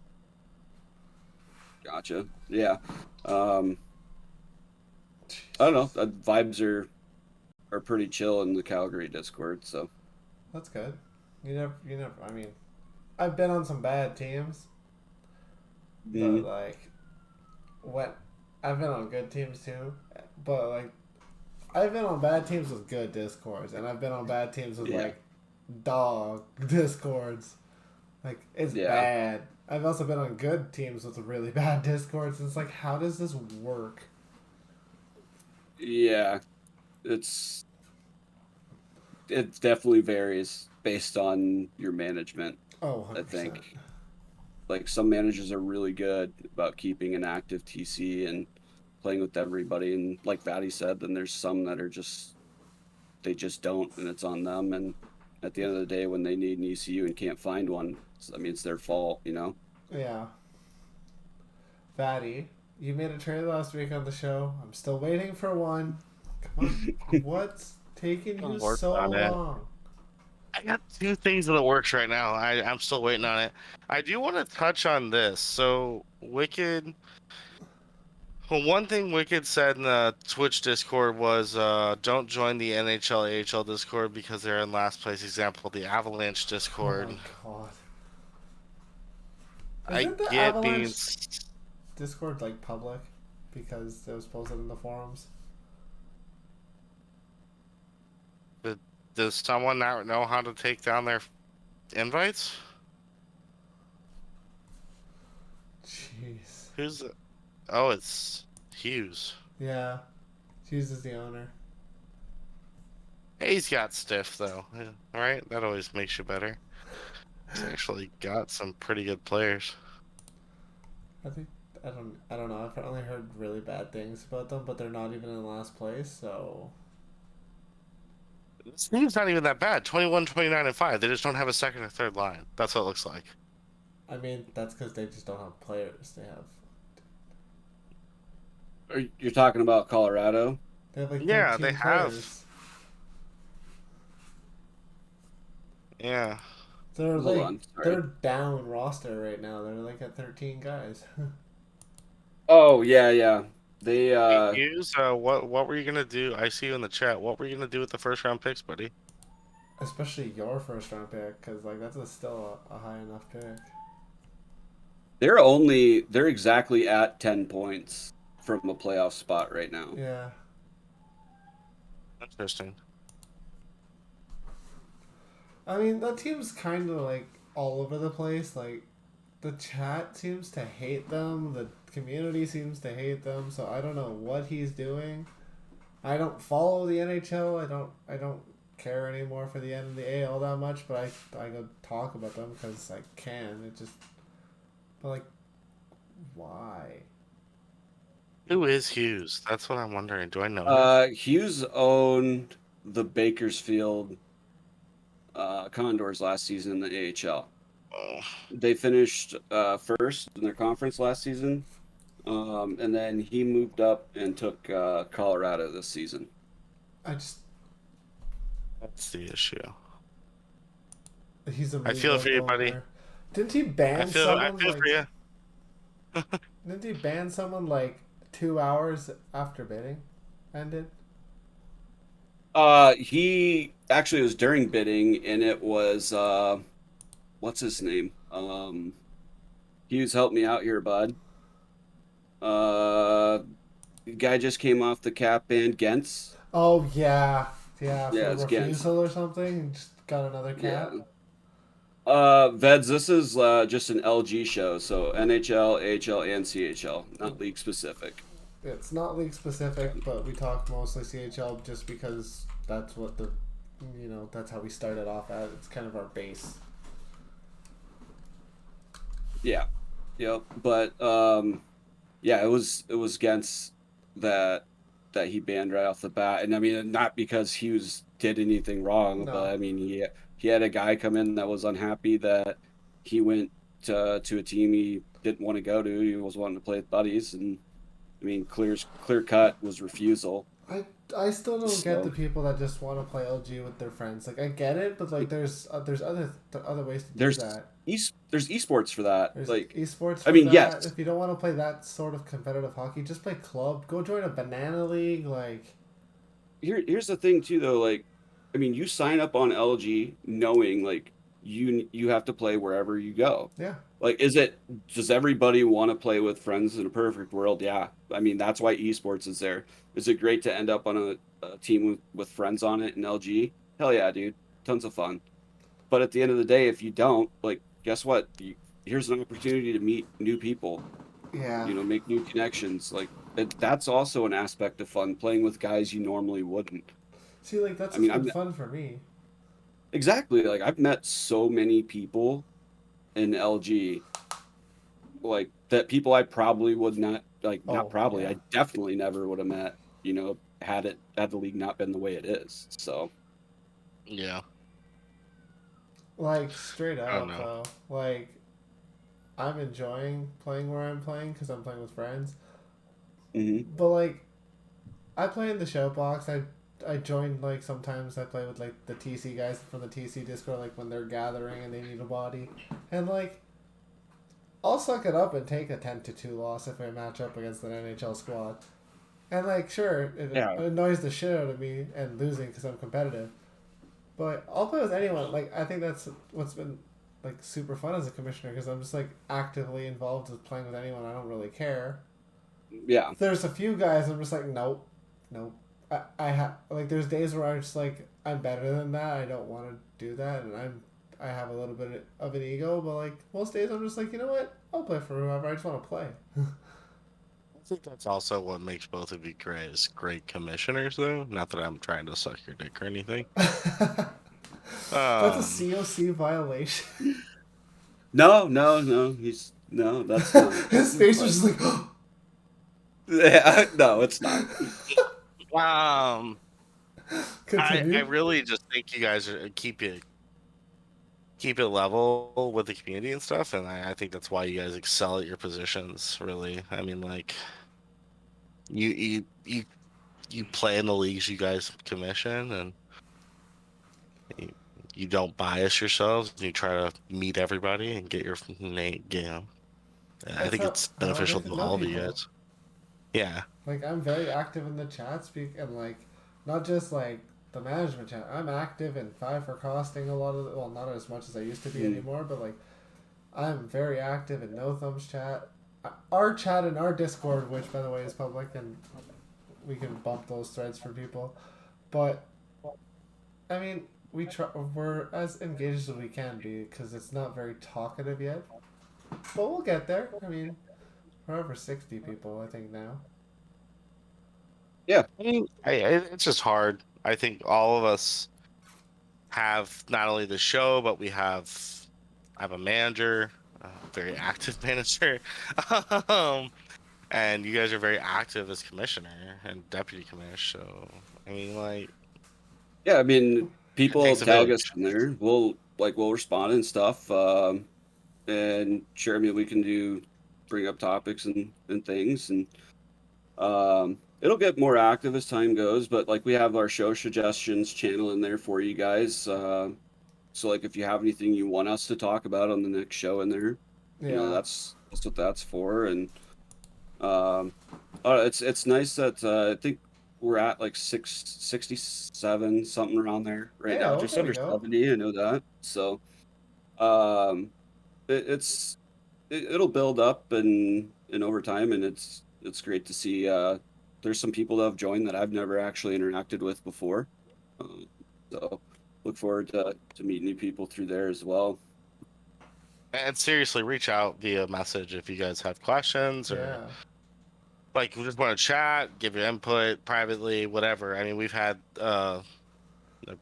gotcha. Yeah, um, I don't know. Vibes are pretty chill in the Calgary Discord. So That's good. You never. I mean, I've been on some bad teams, but mm, like, what? I've been on good teams too, but like, I've been on bad teams with good discords, and I've been on bad teams with yeah, like, dog discords. Like, it's yeah, bad. I've also been on good teams with really bad discords. And it's like, how does this work? yeah. It's it definitely varies based on your management. Oh, I 100%. think like some managers are really good about keeping an active TC and playing with everybody, and like Vatty said, then there's some that are just they just don't, and it's on them. And at the end of the day, when they need an ECU and can't find one, I mean, it's their fault. Yeah. Fatty, you made a trade last week on the show. I'm still waiting for one. Come on. What's taking I'm you working so on it. long? I got two things in the works right now. I'm still waiting on it. I do want to touch on this. So Wicked. Well, one thing Wicked said in the Twitch Discord was, don't join the NHL AHL Discord because they're in last place. Example, the Avalanche Oh my Discord. god. I Isn't the get being. Avalanche Discord like public? Because it was posted in the forums? But does someone not know how to take down their invites? Jeez. Who's? Oh, it's Hughes. Yeah. Hughes is the owner. He's got stiff though, yeah, right? That always makes you better. He's actually got some pretty good players. I think I don't know. I've only heard really bad things about them, but they're not even in last place, so This team's not even that bad. 21, 29, and 5. They just don't have a second or third line. That's what it looks like. I mean that's because they just don't have players. You're talking about Colorado? They have like Yeah, they 13 have. players. Yeah. They're Hold like on, sorry. they're down roster right now. They're like at 13 guys. Oh yeah, yeah. They Hey, Hughes, what were you gonna do? I see you in the chat. What were you gonna do with the first round picks, buddy? Especially your first round pick, because like that's still a high enough pick. they're exactly at 10 points from a playoff spot right now. Yeah. Interesting. I mean, that team's kind of like all over the place. Like, the chat seems to hate them. The community seems to hate them. So I don't know what he's doing. I don't follow the NHL. I don't care anymore for the N and the AL that much, but I go talk about them because I can. It just, but like, why? Who is Hughes? That's what I'm wondering. Do I know him? Hughes owned the Bakersfield Condors last season in the AHL. Oh, They finished first in their conference last season, and then he moved up and took Colorado this season. I just that's the issue. he's a I move feel up for you, buddy. owner. Didn't he ban I someone feel like? for you. Didn't he ban someone like 2 hours after bidding ended? He actually was during bidding, and it was what's his name? Hughes, help me out here, bud. Uh, the guy just came off the cap band, Gents. Oh yeah, yeah, Yeah, for it's Gents. refusal or something. He just got another Yeah. cap. Veds, this is just an LG show, so NHL, AHL, and CHL, not league specific. It's not league specific, but we talk mostly CHL just because that's what the, that's how we started off at. It's kind of our base. Yeah, yep. But yeah, it was Gents that he banned right off the bat, and I mean not because Hughes did anything wrong, but No. I mean he had a guy come in that was unhappy that he went to a team he didn't want to go to. He was wanting to play with buddies, and I mean clear cut was refusal. I still don't get the So people that just want to play LG with their friends. Like I get it, but like there's other ways to do there's that. there's esports for that. There's Like esports I for mean that. yes, If you don't want to play that sort of competitive hockey, just play club. Go join a banana league. Like here's the thing too though, like I mean you sign up on LG knowing like you have to play wherever you go. yeah, Like does everybody want to play with friends in a perfect world? Yeah. I mean that's why esports is there. Is it great to end up on a team with friends on it in LG? Hell yeah, dude. Tons of fun. But at the end of the day, if you don't, like guess what? Here's an opportunity to meet new people, yeah. make new connections. Like that's also an aspect of fun, playing with guys you normally wouldn't. See, like that's I what's mean, been I'm fun for me. exactly like I've met so many people in LG, like that people I probably would not like, not Oh probably, yeah, I definitely never would have met, had the league not been the way it is. So Yeah. like straight I don't up know. though. Like I'm enjoying playing where I'm playing because I'm playing with friends. mhm. But like I play in the show box. I join like sometimes I play with like the TC guys from the TC Discord like when they're gathering and they need a body, and like I'll suck it up and take a 10-2 loss if I match up against an NHL squad. And like sure it Yeah, annoys the shit out of me and losing because I'm competitive, but I'll play with anyone. Like I think that's what's been like super fun as a commissioner because I'm just like actively involved with playing with anyone. I don't really care. yeah. There's a few guys I'm just like nope, nope. I have like there's days where I'm just like I'm better than that. I don't want to do that, and I have a little bit of an ego, but like most days I'm just like you know what I'll play for whoever. I just want to play. I think that's also what makes both of you great as great commissioners, though. Not that I'm trying to suck your dick or anything. That's a Um, COC violation. No, no, no. No, that's not. His face But was just like yeah, no, it's not. um, I continue. really just think you guys keep it level with the community and stuff, and I think that's why you guys excel at your positions. Really, I mean, like you you play in the leagues you guys commission, and you, you don't bias yourselves. You try to meet everybody and get your name. I That's think it's how I beneficial get to to know all of you people. guys. Yeah, Like I'm very active in the chat, speak and like not just like the management chat. I'm active in Five for Costing a lot of well, not as much as I used to be Mm. anymore, but like I'm very active in No Thumbs chat. Our chat in our Discord, which by the way is public, and we can bump those threads for people. But I mean, we're as engaged as we can be because it's not very talkative yet. But we'll get there. I mean, we're over 60 people, I think now. I mean, it's just hard. I think all of us have not only the show, but I have a manager, a very active manager, um, and you guys are very active as commissioner and deputy commissioner. So I mean, like, Yeah, I mean, it people takes a tag us village. in there. We'll respond and stuff. And sure, I mean, we can bring up topics and things, and it'll get more active as time goes. But like we have our show suggestions channel in there for you guys. So like if you have anything you want us to talk about on the next show in there, Yeah. that's what that's for. And um, it's nice that I think we're at like 67 something around there right Hey, now, oh, just there we under go. 70. I know that. So um, it's it'll build up and over time, and it's great to see. There's some people that have joined that I've never actually interacted with before. Uh, so look forward to meeting new people through there as well. And seriously, reach out via message if you guys have questions or Yeah. like you just want to chat, give your input privately, whatever. I mean, we've had a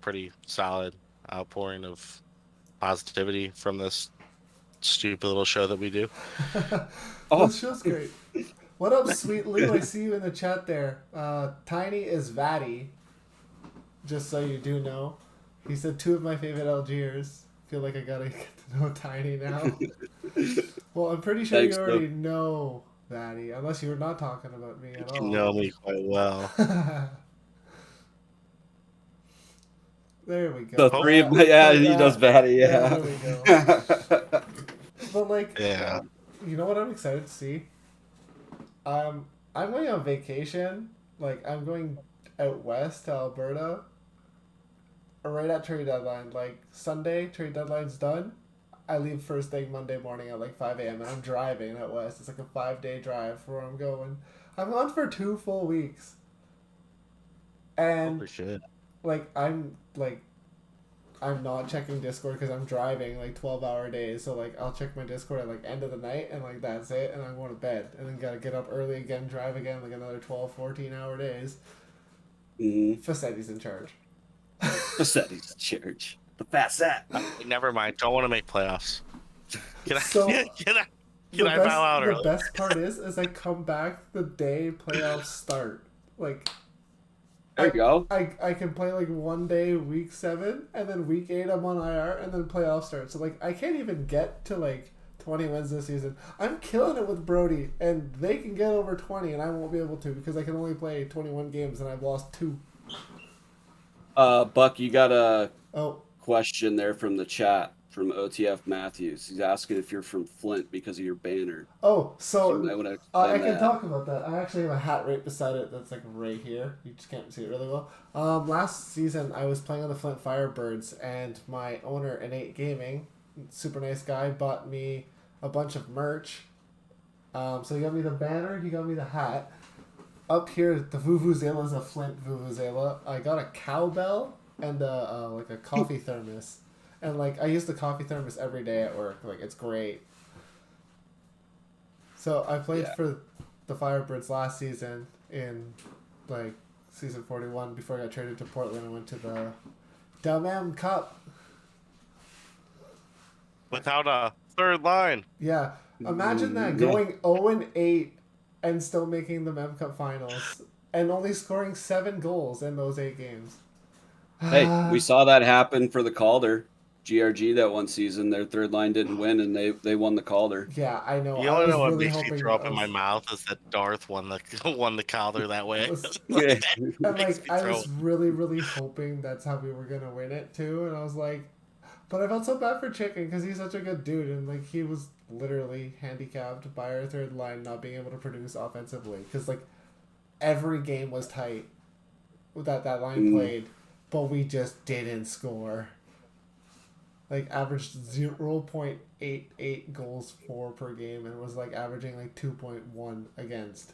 pretty solid outpouring of positivity from this stupid little show that we do. Oh, This show's great. What up, Sweet Lou? I see you in the chat there. Tiny is Vatty, just so you do know. He said two of my favorite Algiers. Feel like I gotta get to know Tiny now. Well, I'm pretty sure you thanks, though. already know Vatty, unless you were not talking about me at You all. know me quite well. There we go. The three of my, yeah, Like he does that. Batty, Yeah, yeah. there we go. But like, Yeah. you know what I'm excited to see? I'm going on vacation. Like, I'm going out west to Alberta. Right at trade deadline. Like, Sunday, trade deadline's done. I leave first thing Monday morning at like 5 a.m. and I'm driving out west. It's like a 5 day drive for where I'm going. I'm gone for 2 full weeks. And Holy shit. like I'm not checking Discord because I'm driving like 12-hour days. So like I'll check my Discord at like end of the night and like that's it. And I'm going to bed and then gotta get up early again, drive again like another 12, 14-hour days. Mm-hmm. Facetti's in charge. Facetti's church. The fat set. Never mind. Don't want to make playoffs. Can I So can I bow out the early? best part is I come back the day playoffs start. Like There you go. I can play like one day week 7 and then week 8 I'm on IR and then playoffs start. So like I can't even get to like 20 wins this season. I'm killing it with Brody and they can get over 20 and I won't be able to because I can only play 21 games and I've lost 2. Buck, you got a Oh, question there from the chat from OTF Matthews. He's asking if you're from Flint because of your banner. oh, So you so might want to I explain can that. talk about that. I actually have a hat right beside it that's like right here. You just can't see it really well. Last season I was playing on the Flint Firebirds, and my owner, Innate Gaming, super nice guy, bought me a bunch of merch. So he got me the banner, he got me the hat. Up here, the Vuvuzela is a Flint Vuvuzela. I got a cowbell and like a coffee thermos, and like I use the coffee thermos every day at work. Like it's great. So I played Yeah. for the Firebirds last season in like season 41 before I got traded to Portland. I went to the Dam Cup. Without a third line. Yeah, imagine that Yeah. going 0-8 and still making the Mem Cup finals and only scoring 7 goals in those 8 games. Hey, we saw that happen for the Calder. GRG that one season, their third line didn't win, and they won the Calder. Yeah, I know. You I wanna was know what really makes me hoping throw up I in my was, mouth is that Darth won the won the Calder that way. was Yeah. and Makes like me I throw was really really hoping that's how we were gonna win it too, and I was like, but I felt so bad for Chicken because he's such a good dude, and like he was literally handicapped by our third line not being able to produce offensively because like every game was tight that line played, but we just didn't score. Like averaged 0.88 goals for per game and was like averaging like 2.1 against.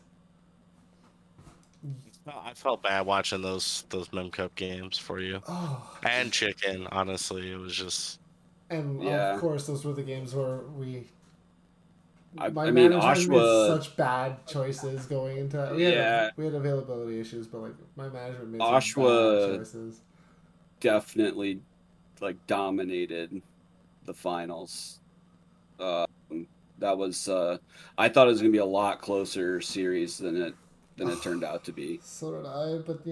I felt bad watching those Mem Cup games for you Oh, and Chicken. Honestly, it was just and Yeah. of course those were the games where we I My mean, management made Oshawa, such bad choices going into. yeah, We had availability issues, but like my management made some bad Oshawa choices. definitely like dominated the finals. Um, that was I thought it was gonna be a lot closer series than it turned out to be. So did I, but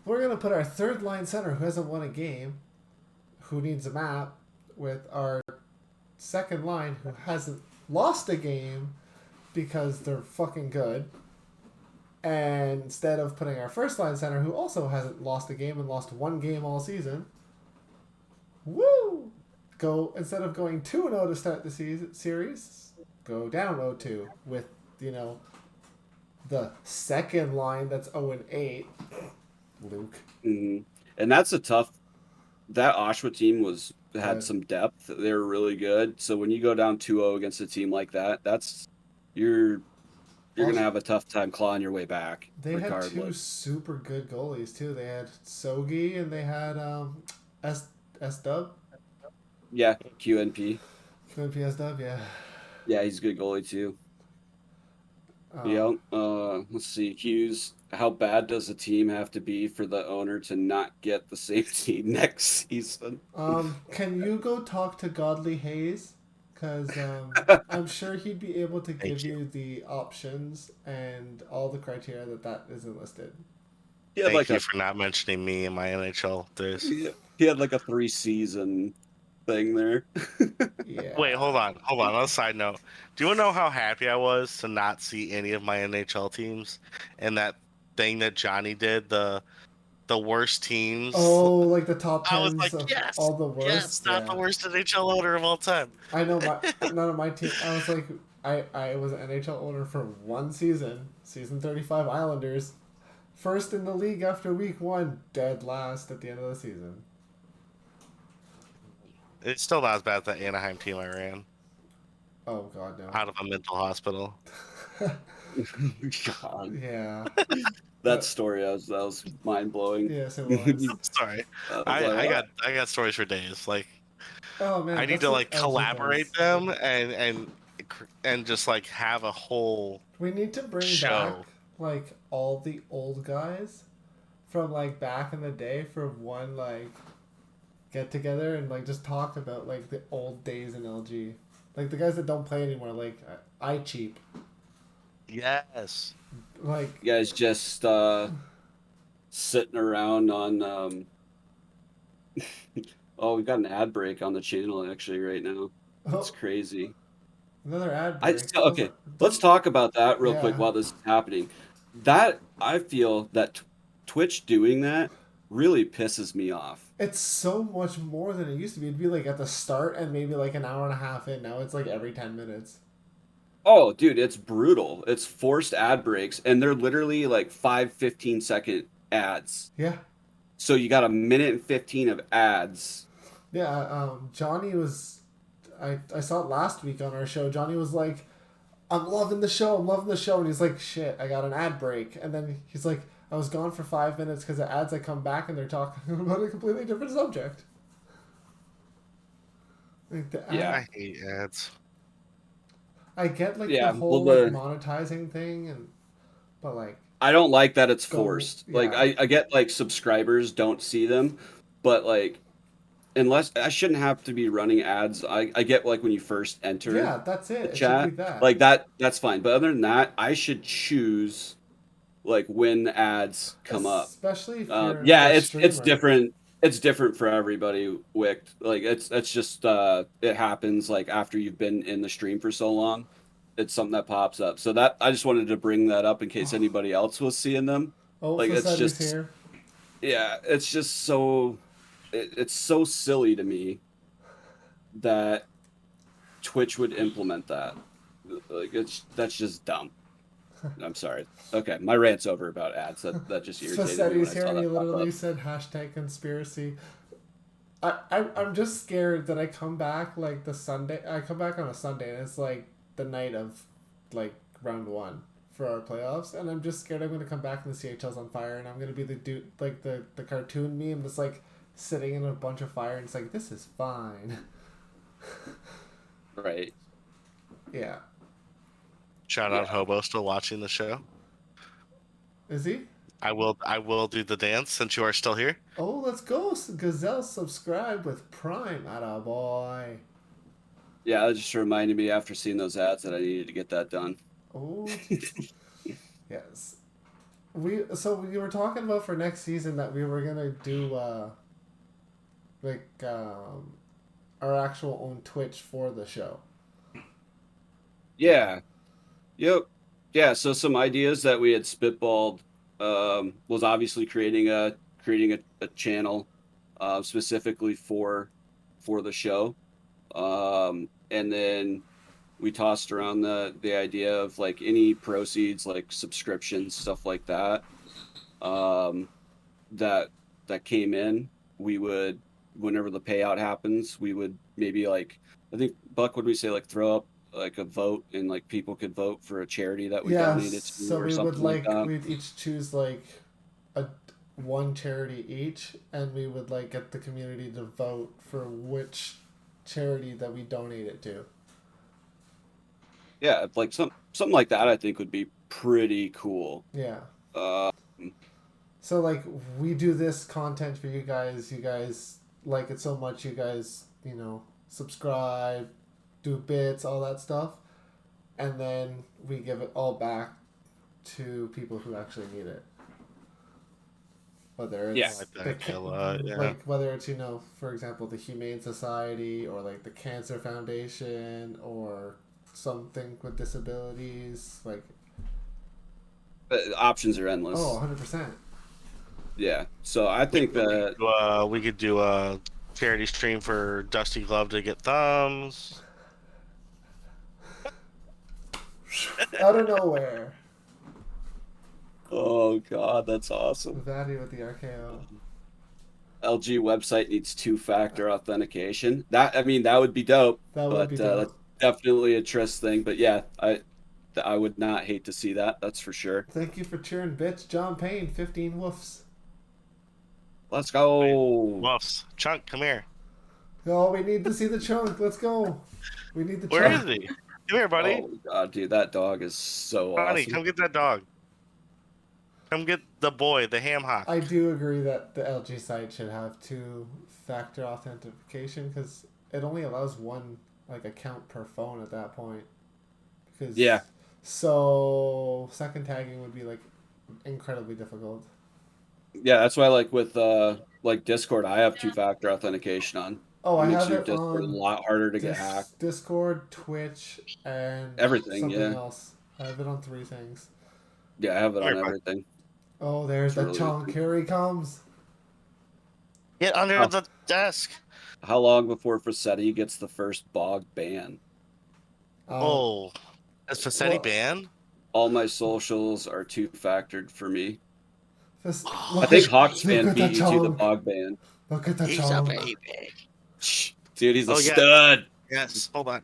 we're gonna put our third line center who hasn't won a game, who needs a map, with our second line who hasn't lost a game because they're fucking good. And instead of putting our first line center who also hasn't lost a game and lost one game all season, woo! Go instead of going 2-0 to start the series, go down 0-2 with, the second line that's 0-8. Luke. Hmm. And that's a tough. That Oshawa team had Good. some depth. They were really good. So when you go down 2-0 against a team like that, you're gonna have a tough time clawing your way back, They had two regardless. super good goalies too. They had Sogi and they had S Dub. Yeah, QNP. QNP Dub, yeah. Yeah, he's a good goalie too. Um, Yeah. Let's see. Hughes. How bad does a team have to be for the owner to not get the same team next season? can you go talk to Godly Hayes? Because I'm sure he'd be able to Thank give you. you the options and all the criteria that isn't listed. He had Thank like you a for not mentioning me in my NHL days. he had like a 3-season thing there. Yeah. Wait, hold on. On a side note, do you know how happy I was to not see any of my NHL teams and that thing that Johnny did, the worst teams? Oh, like the top I was tens like, of yes, all the yes, worst. not the Yeah. worst NHL owner of all time. I know none of my team. I was like, I was an NHL owner for one season, season 35 Islanders, first in the league after week one, dead last at the end of the season. It's still not as bad as that Anaheim team I ran Oh God, no. out of a mental hospital. God, Yeah, that but story that was mind blowing. yes, it was. Sorry, I was like, what? I got stories for days. Like Oh I man, need that's to what like LG collaborate does. them and just like have a whole We need to bring back show. like all the old guys from like back in the day for one like get together and like just talk about like the old days in LG. Like the guys that don't play anymore, like I cheap. Yes. Like You guys just sitting around on oh, we've got an ad break on the channel actually right now. It's oh, crazy. another ad I break. okay. Let's talk about that real quick Yeah. while this is happening. That I feel that Twitch doing that really pisses me off. It's so much more than it used to be. It'd be like at the start and maybe like an hour and a half in. Now it's like every 10 minutes. Oh, dude, it's brutal. It's forced ad breaks, and they're literally like 5 15-second ads. Yeah. So you got a minute and 15 of ads. Yeah. Johnny was. I saw it last week on our show. Johnny was like, I'm loving the show. I'm loving the show. And he's like, shit, I got an ad break. And then he's like, I was gone for 5 minutes because the ads I come back and they're talking about a completely different subject. Like the ad, Yeah. I hate ads. I get like Yeah, the well, whole like monetizing thing, but like I don't like that it's go forced. yeah. Like I get like subscribers don't see them, but like unless I shouldn't have to be running ads. I get like when you first enter Yeah, that's the it. It should be chat, that. like that's fine. But other than that, I should choose like when the ads come up. Especially if you're Yeah, a it's streamer. different. It's different for everybody. Wicked. Like it's just it happens like after you've been in the stream for so long. It's something that pops up. So that I just wanted to bring that up in case anybody else was seeing them. Oh, Like it's Facetti's just here. yeah, it's just so it's so silly to me that Twitch would implement that. Like that's just dumb. I'm sorry. Okay, my rant's over about ads. That just irritated me when Facetti's I here saw and he that pop literally up. said hashtag conspiracy. I'm just scared that I come back like the Sunday. I come back on a Sunday and it's like the night of like round one for our playoffs, and I'm just scared I'm gonna come back and the CHL's on fire, and I'm gonna be the dude like the cartoon meme that's like sitting in a bunch of fire, and it's like this is fine. Right. Yeah. Shout out Yeah. Hobo still watching the show. Is he? I will do the dance since you are still here. Oh, let's go. Gazelle subscribe with Prime. Atta boy. Yeah, that just reminded me after seeing those ads that I needed to get that done. Oh, yes. We were talking about for next season that we were gonna do our actual own Twitch for the show. Yeah. Yep. Yeah. So some ideas that we had spitballed was obviously creating a channel specifically for the show, and then we tossed around the idea of like any proceeds, like subscriptions, stuff like that, that came in, we would, whenever the payout happens, we would maybe like, I think Buck, would we say like throw up like a vote and like people could vote for a charity that we donated to So or we would something like that. we'd each choose like one charity each, and we would like get the community to vote for which charity that we donate it to. Yeah, like something like that I think would be pretty cool. Yeah. Uh, So like we do this content for you guys like it so much, you guys, subscribe, do bits, all that stuff, and then we give it all back to people who actually need it. Whether it's Yeah, I like that a lot, yeah. like whether it's for example the Humane Society or like the Cancer Foundation or something with disabilities, like options are endless. 100%. Yeah, so I think that we could do a charity stream for Dusty Glove to get thumbs. Out of nowhere. oh god, that's awesome. Vanny with the RKO. LG website needs 2-factor authentication. That would be dope. That would be dope. That's definitely a Triss thing. But yeah, I would not hate to see that. That's for sure. Thank you for cheering, bitch. John Payne, 15 woofs. Let's go. Muffs. Chunk, come here. Oh, we need to see the chunk. Let's go. We need the Where chunk. is he? Come here, buddy. Oh god, dude, that dog is so Buddy, awesome. come get that dog. Come get the boy, the ham hock. I do agree that the LG site should have 2-factor authentication because it only allows one account per phone at that point. Because Yeah. So second tagging would be incredibly difficult. Yeah, that's why with Discord, I have 2-factor authentication on. Oh, I Makes have your it Discord a on lot harder to get hacked. Discord, Twitch, and Everything, something yeah. else. I have it on 3 things. Yeah, I have it on Everybody. everything. Oh, there's the Really chunk. Here he comes. Get under Oh. the desk. How long before Facetti gets the first bog ban? Oh. Is Facetti well- banned? All my socials are 2-factored for me. This, I think Hawksfan look at beat the you to the chunk. bog ban. Look at the He's a chunk. baby. Dude, he's a Oh, yeah. stud. Yes, hold on.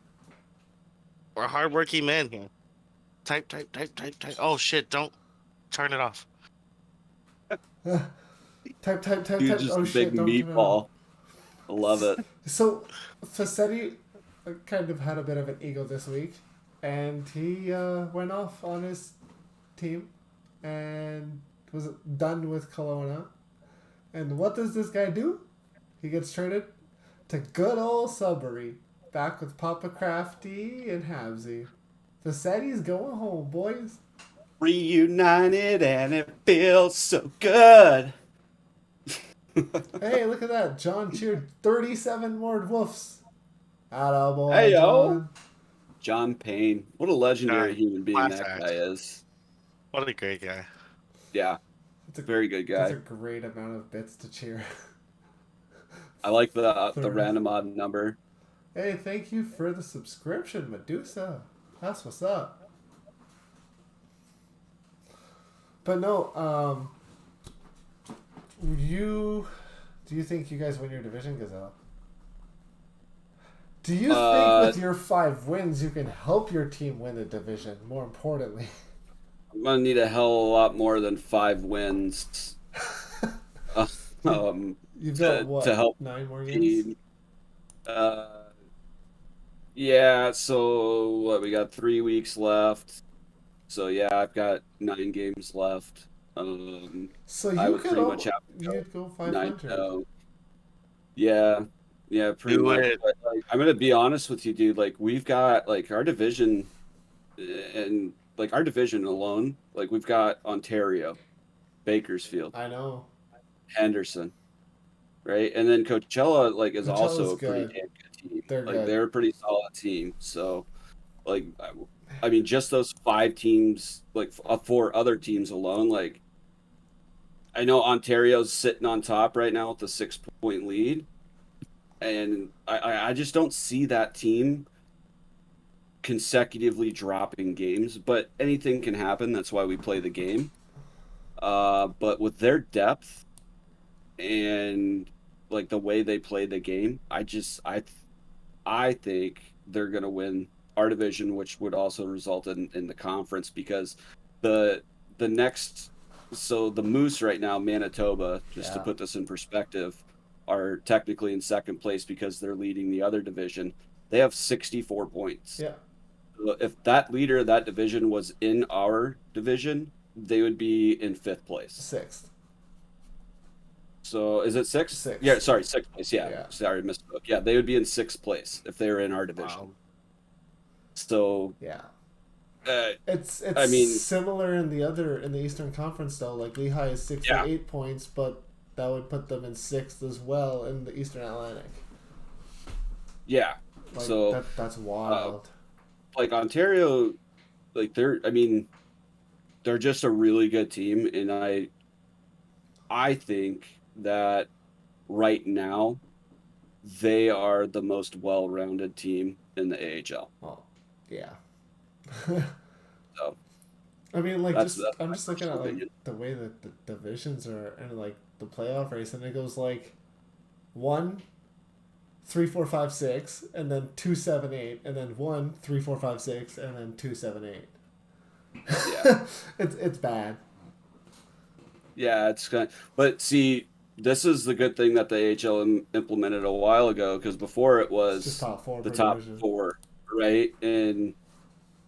We're hardworking men here. Type. Oh shit, don't turn it off. Type. Dude, just Oh a shit! big Don't turn it on. meatball. I love it. So, Facetti kind of had a bit of an ego this week, and he went off on his team and was done with Kelowna. And what does this guy do? He gets traded to good old Sudbury, back with Papa Crafty and Habsy. Facetti's going home, boys. Reunited and it feels so good. Hey, look at that. John cheered 37 more woofs. Atta boy, Hey, yo. John. John Payne. What a legendary Guy. human being Class that act. guy is. What a great guy. Yeah, That's a very good That's guy. a great amount of bits to cheer. I like the Third. random odd number. Hey, thank you for the subscription, Medusa. That's what's up. But no, do you think you guys win your division, Gazelle? Do you think with your 5 wins you can help your team win the division? More importantly, I'm gonna need a hell of a lot more than 5 wins. you've got what? to help 9 more games. team. Yeah, so what, we got 3 weeks left. So yeah, I've got 9 games left. So I you would could pretty much all have to go you'd go 9 500. 0. Yeah, yeah, pretty Do much. it. But like, I'm gonna be honest with you, dude. Like, we've got like our division, and like our division alone, like we've got Ontario, Bakersfield, I know. Henderson, right? And then Coachella, like, is Coachella's also a pretty good. damn good team. They're Like, good. they're a pretty solid team. So, like, I mean, just those 5 teams, like 4 other teams alone, like, I know Ontario's sitting on top right now with a 6 point lead, and I just don't see that team consecutively dropping games. But anything can happen. That's why we play the game. But with their depth and like the way they play the game, I think they're gonna win our division, which would also result in the conference because the the next so the Moose right now, Manitoba, just to Yeah. put this in perspective, are technically in second place because they're leading the other division. They have 64 points. Yeah. If that leader of that division was in our division, they would be in fifth place. Sixth. So is it sixth? Yeah, Sixth. sorry, sixth place. Yeah, Yeah. sorry, misspoke. Yeah, they would be in sixth place if they were in our division. Wow. So, Yeah. uh, It's I mean, similar in the Eastern Conference though. Like Lehigh is yeah, 68 points, but that would put them in sixth as well in the Eastern Atlantic. yeah. Like So, that's uh, wild. like Ontario, like I mean, they're just a really good team, and I think that right now they are the most well-rounded team in the AHL. Oh, yeah. So I mean, like, that's I'm my just looking personal at like opinion. the way that the divisions are and like the playoff race, and it goes like 1, 3, 4, 5, 6, and then 2, 7, 8, and then 1, 3, 4, 5, 6, and then 2, 7, 8. Yeah, It's bad. yeah, it's kind of, but see, this is the good thing that the AHL implemented a while ago because before it It's just was top four the per top division. four, right? And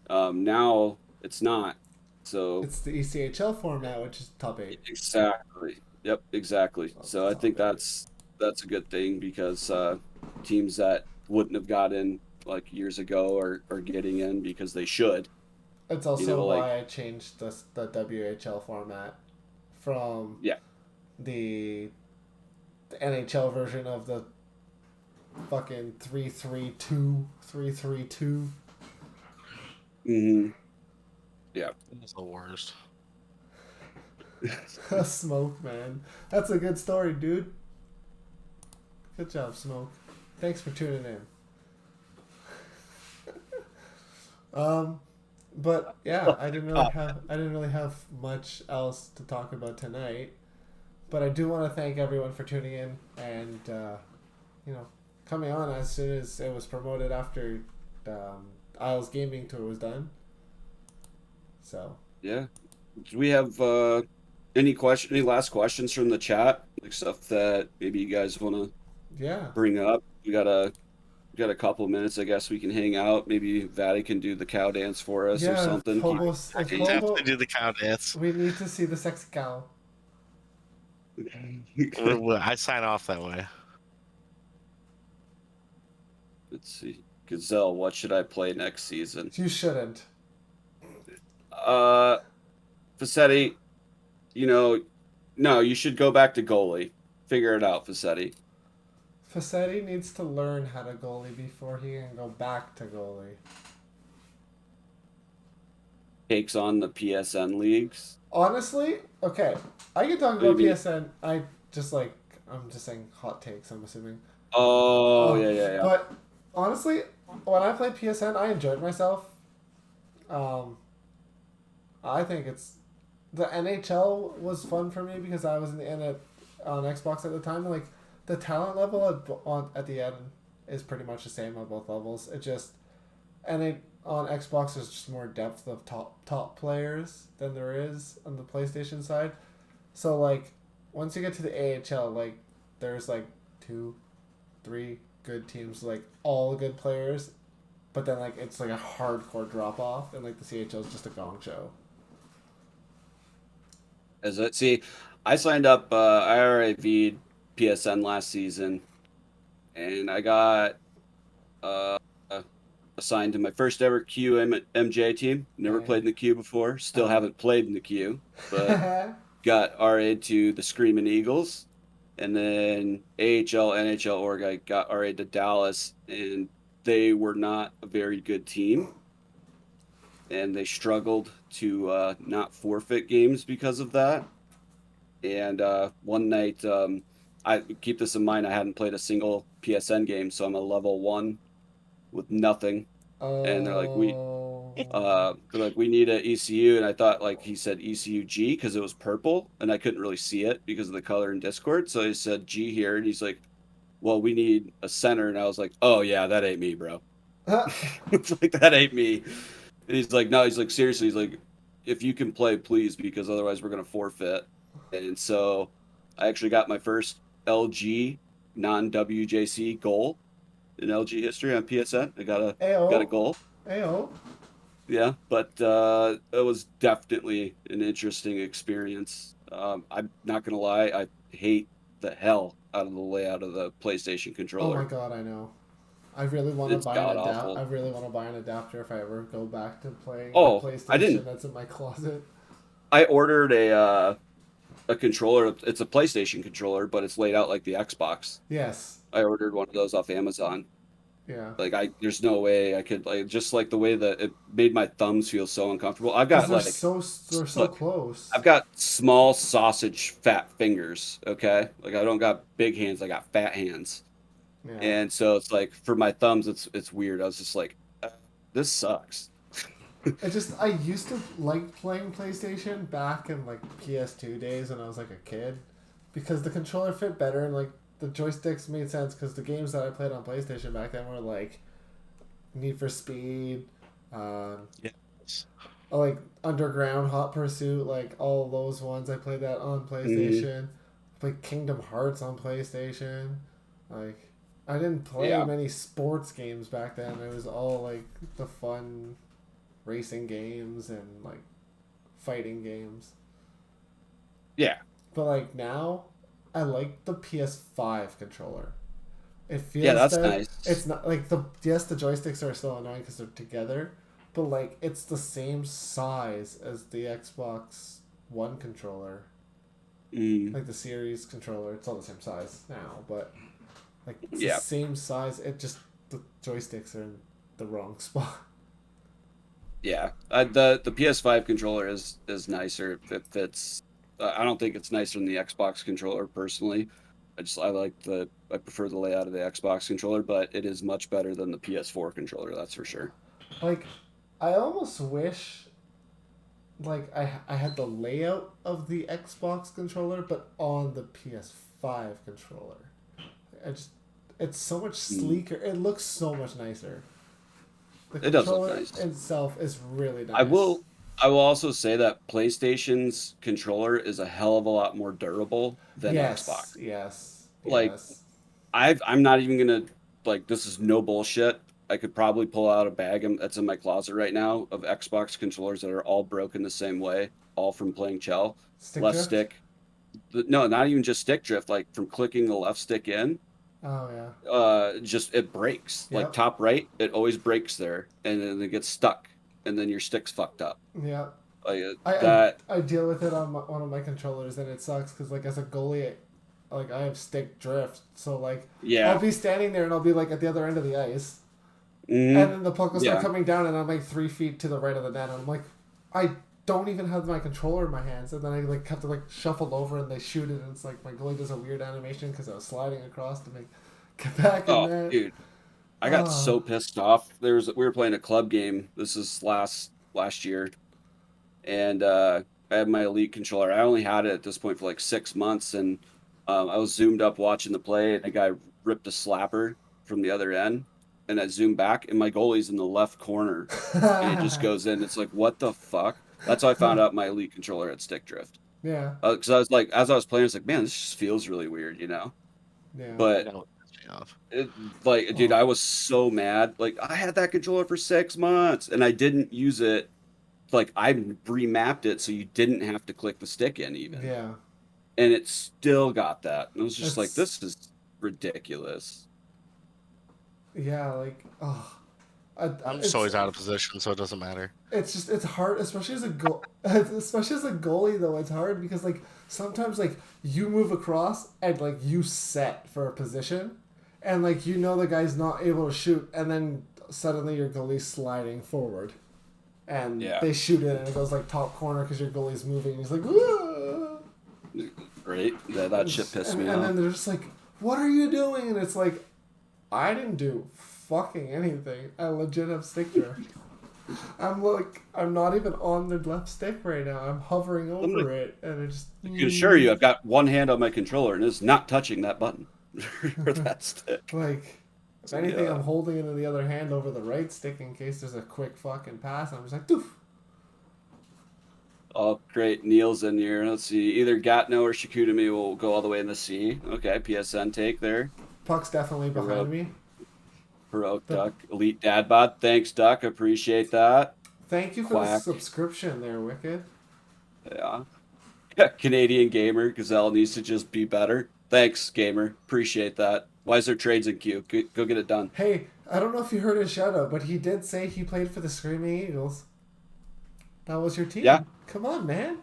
now it's not. So It's the ECHL format, which is top eight. exactly, yep, exactly. Love So the I top think eight. that's a good thing because teams that wouldn't have got in like years ago are getting in because they should. It's You also know, like why I changed the WHL format from yeah, the NHL version of the fucking 3-3-2 3-3-2. hmm yeah. That's the worst. Smoke, man. That's a good story, dude. Good job, Smoke. Thanks for tuning in. But yeah, I didn't really have much else to talk about tonight. But I do want to thank everyone for tuning in and you know, coming on as soon as it was promoted after Isles Gaming Tour was done. So Yeah. Do we have any last questions from the chat? Like stuff that maybe you guys want to yeah, bring up? We got a couple minutes, I guess we can hang out. Maybe Vatty can do the cow dance for us or yeah. something. Keep Hobos, if it Definitely Hobo, do the cow dance. we need to see the sexy cow. I sign off that way. Let's see. Gazelle, what should I play next season? You shouldn't. Uh Facchetti, you know, no, you should go back to goalie. Figure it out, Facchetti. Facchetti needs to learn how to goalie before he can go back to goalie. Takes on the PSN leagues. Honestly, okay, I can talk about Maybe. PSN. I'm just saying hot takes. I'm assuming. Oh, yeah, yeah, yeah. But honestly, when I played PSN, I enjoyed myself. Um, I think it's the NHL was fun for me because I was in it on Xbox at the time. Like the talent level at the end is pretty much the same on both levels. It just on Xbox there's just more depth of top players than there is on the PlayStation side. So like once you get to the AHL, like there's like 2, 3 good teams, like all good players, but then like it's like a hardcore drop off, and like the CHL is just a gong show. Is it? See, I signed up. I RAV'd PSN last season, and I got uh, assigned to my first ever MJ team. Never Right. played in the queue before. Still Oh. haven't played in the queue, but got RA'd to the Screaming Eagles, and then AHL, NHL org. I got RA'd to Dallas, and they were not a very good team, and they struggled to not forfeit games because of that. And one night, I keep this in mind. I hadn't played a single PSN game, so I'm a level 1 with nothing. And they're like, we need a ECU, and I thought like he said ECU G because it was purple, and I couldn't really see it because of the color in Discord. So he said G here, and he's like, well, we need a center, and I was like, oh yeah, that ain't me, bro. It's like, that ain't me. And he's like, no, he's like, seriously, he's like, if you can play, please, because otherwise we're gonna forfeit. And so I actually got my first LG non-WJC goal in LG history on PSN. I got a goal. Ayo. Yeah, but it was definitely an interesting experience. I'm not gonna lie, I hate the hell out of the layout of the PlayStation Oh controller. my god, I know. I really want to It's buy an god-awful. I really want to buy an adapter if I ever go back to playing Oh, the PlayStation I didn't. that's in my closet. I ordered a controller. It's a PlayStation controller, but it's laid out like the Xbox. Yes. I ordered one of those off Amazon. Yeah. Like there's no way I could like just like the way that it made my thumbs feel so uncomfortable. Because they're so look, close. I've got small sausage fat fingers. Okay, like I don't got big hands. I got fat hands, Yeah. and so it's like for my thumbs, it's weird. I was just like, this sucks. I used to like playing PlayStation back in like PS2 days when I was like a kid, because the controller fit better and like the joysticks made sense because the games that I played on PlayStation back then were like Need for Speed, Yes. like Underground, Hot Pursuit, like all those ones. I played that on PlayStation. I played Kingdom Hearts on PlayStation. Like I didn't play Yeah. many sports games back then. It was all like the fun racing games and like fighting games. Yeah, But like now, I like the PS5 controller. It feels yeah, that's better. nice. It's not like the joysticks are still annoying because they're together, but like it's the same size as the Xbox One controller, Mm, like the Series controller. It's all the same size now, but like it's Yeah. the same size. It just the joysticks are in the wrong spot. yeah. The PS5 controller is nicer. It fits. I don't think it's nicer than the Xbox controller personally. I prefer the layout of the Xbox controller, but it is much better than the PS4 controller. That's for sure. Like, I almost wish like I had the layout of the Xbox controller, but on the PS5 controller. I just it's so much sleeker. It looks so much nicer. The It does look controller nice. itself is really nice. I will also say that PlayStation's controller is a hell of a lot more durable than Yes, Xbox. yes, Like yes. I'm not even gonna like this is no bullshit. I could probably pull out a bag that's in my closet right now of Xbox controllers that are all broken the same way, all from playing Chell. Stick Left drift? stick. No, not even just stick drift. Like from clicking the left stick in, Oh yeah. just it breaks. Like Yep. top right, it always breaks there, and then it gets stuck, and then your stick's fucked up. Yeah. Like I I deal with it on one of my controllers, and it sucks because like as a goalie, like I have stick drift, so like yeah. I'll be standing there and I'll be like at the other end of the ice, Mhm. and then the puck will start Yeah. coming down, and I'm like 3 feet to the right of the net, and I'm like, I don't even have my controller in my hands, and then I like have to like shuffle over, and they shoot it, and it's like my goalie does a weird animation because I was sliding across to make get back in Oh, there. dude, I got Ah. so pissed off. We were playing a club game. This is last year, and I had my Elite controller. I only had it at this point for like 6 months, and I was zoomed up watching the play, and a guy ripped a slapper from the other end, and I zoomed back, and my goalie's in the left corner, and it just goes in. It's like, what the fuck? That's how I found out my Elite controller had stick drift. Yeah, Because I was like, as I was playing, I was like, man, this just feels really weird, you know. yeah. But No, off. Like, dude, I was so mad. Like, I had that controller for 6 months and I didn't use it. Like, I remapped it so you didn't have to click the stick in even. Yeah. And it still got that. And I was just like, It's- this is ridiculous. Yeah, like, oh. I'm just always out of position, so it doesn't matter. It's just it's hard, especially as a especially as a goalie though. It's hard because like sometimes like you move across and like you set for a position, and like you know the guy's not able to shoot, and then suddenly your goalie's sliding forward, and Yeah. they shoot it and it goes like top corner because your goalie's moving. And he's like, "Whoa!" Right? That shit pissed me and off. then they're just like, "What are you doing?" And it's like, I didn't do fucking anything. I legit have stick drift. I'm not even on the left stick right now. I'm hovering over it, and it just. I can assure you, I've got one hand on my controller and it's not touching that button or that stick. Like, if anything, Yeah. I'm holding it in the other hand over the right stick in case there's a quick fucking pass. I'm just like, doof. Oh, great. Neil's in here. Let's see. Either Gatno or Shikutami will go all the way in the C. Okay, PSN take there. Puck's definitely behind me. Heroic Duck. Elite Dad Bod. Thanks, Duck. Appreciate that. Thank you for the Quack. subscription there, Wicked. Yeah. Canadian Gamer. Gazelle needs to just be better. Thanks, Gamer. Appreciate that. Why is there trades in queue? Go get it done. Hey, I don't know if you heard his shout out, but he did say he played for the Screaming Eagles. That was your team? Yeah. Come on, man.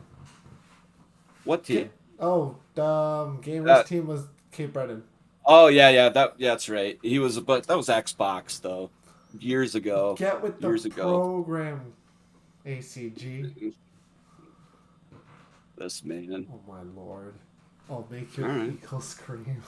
What team? Gamer's team was Cape Breton. Oh yeah, that's right. He was, but that was Xbox though, years ago. Get with the years ago. program, ACG. This man. Oh my lord. I'll make your All right. eagle scream.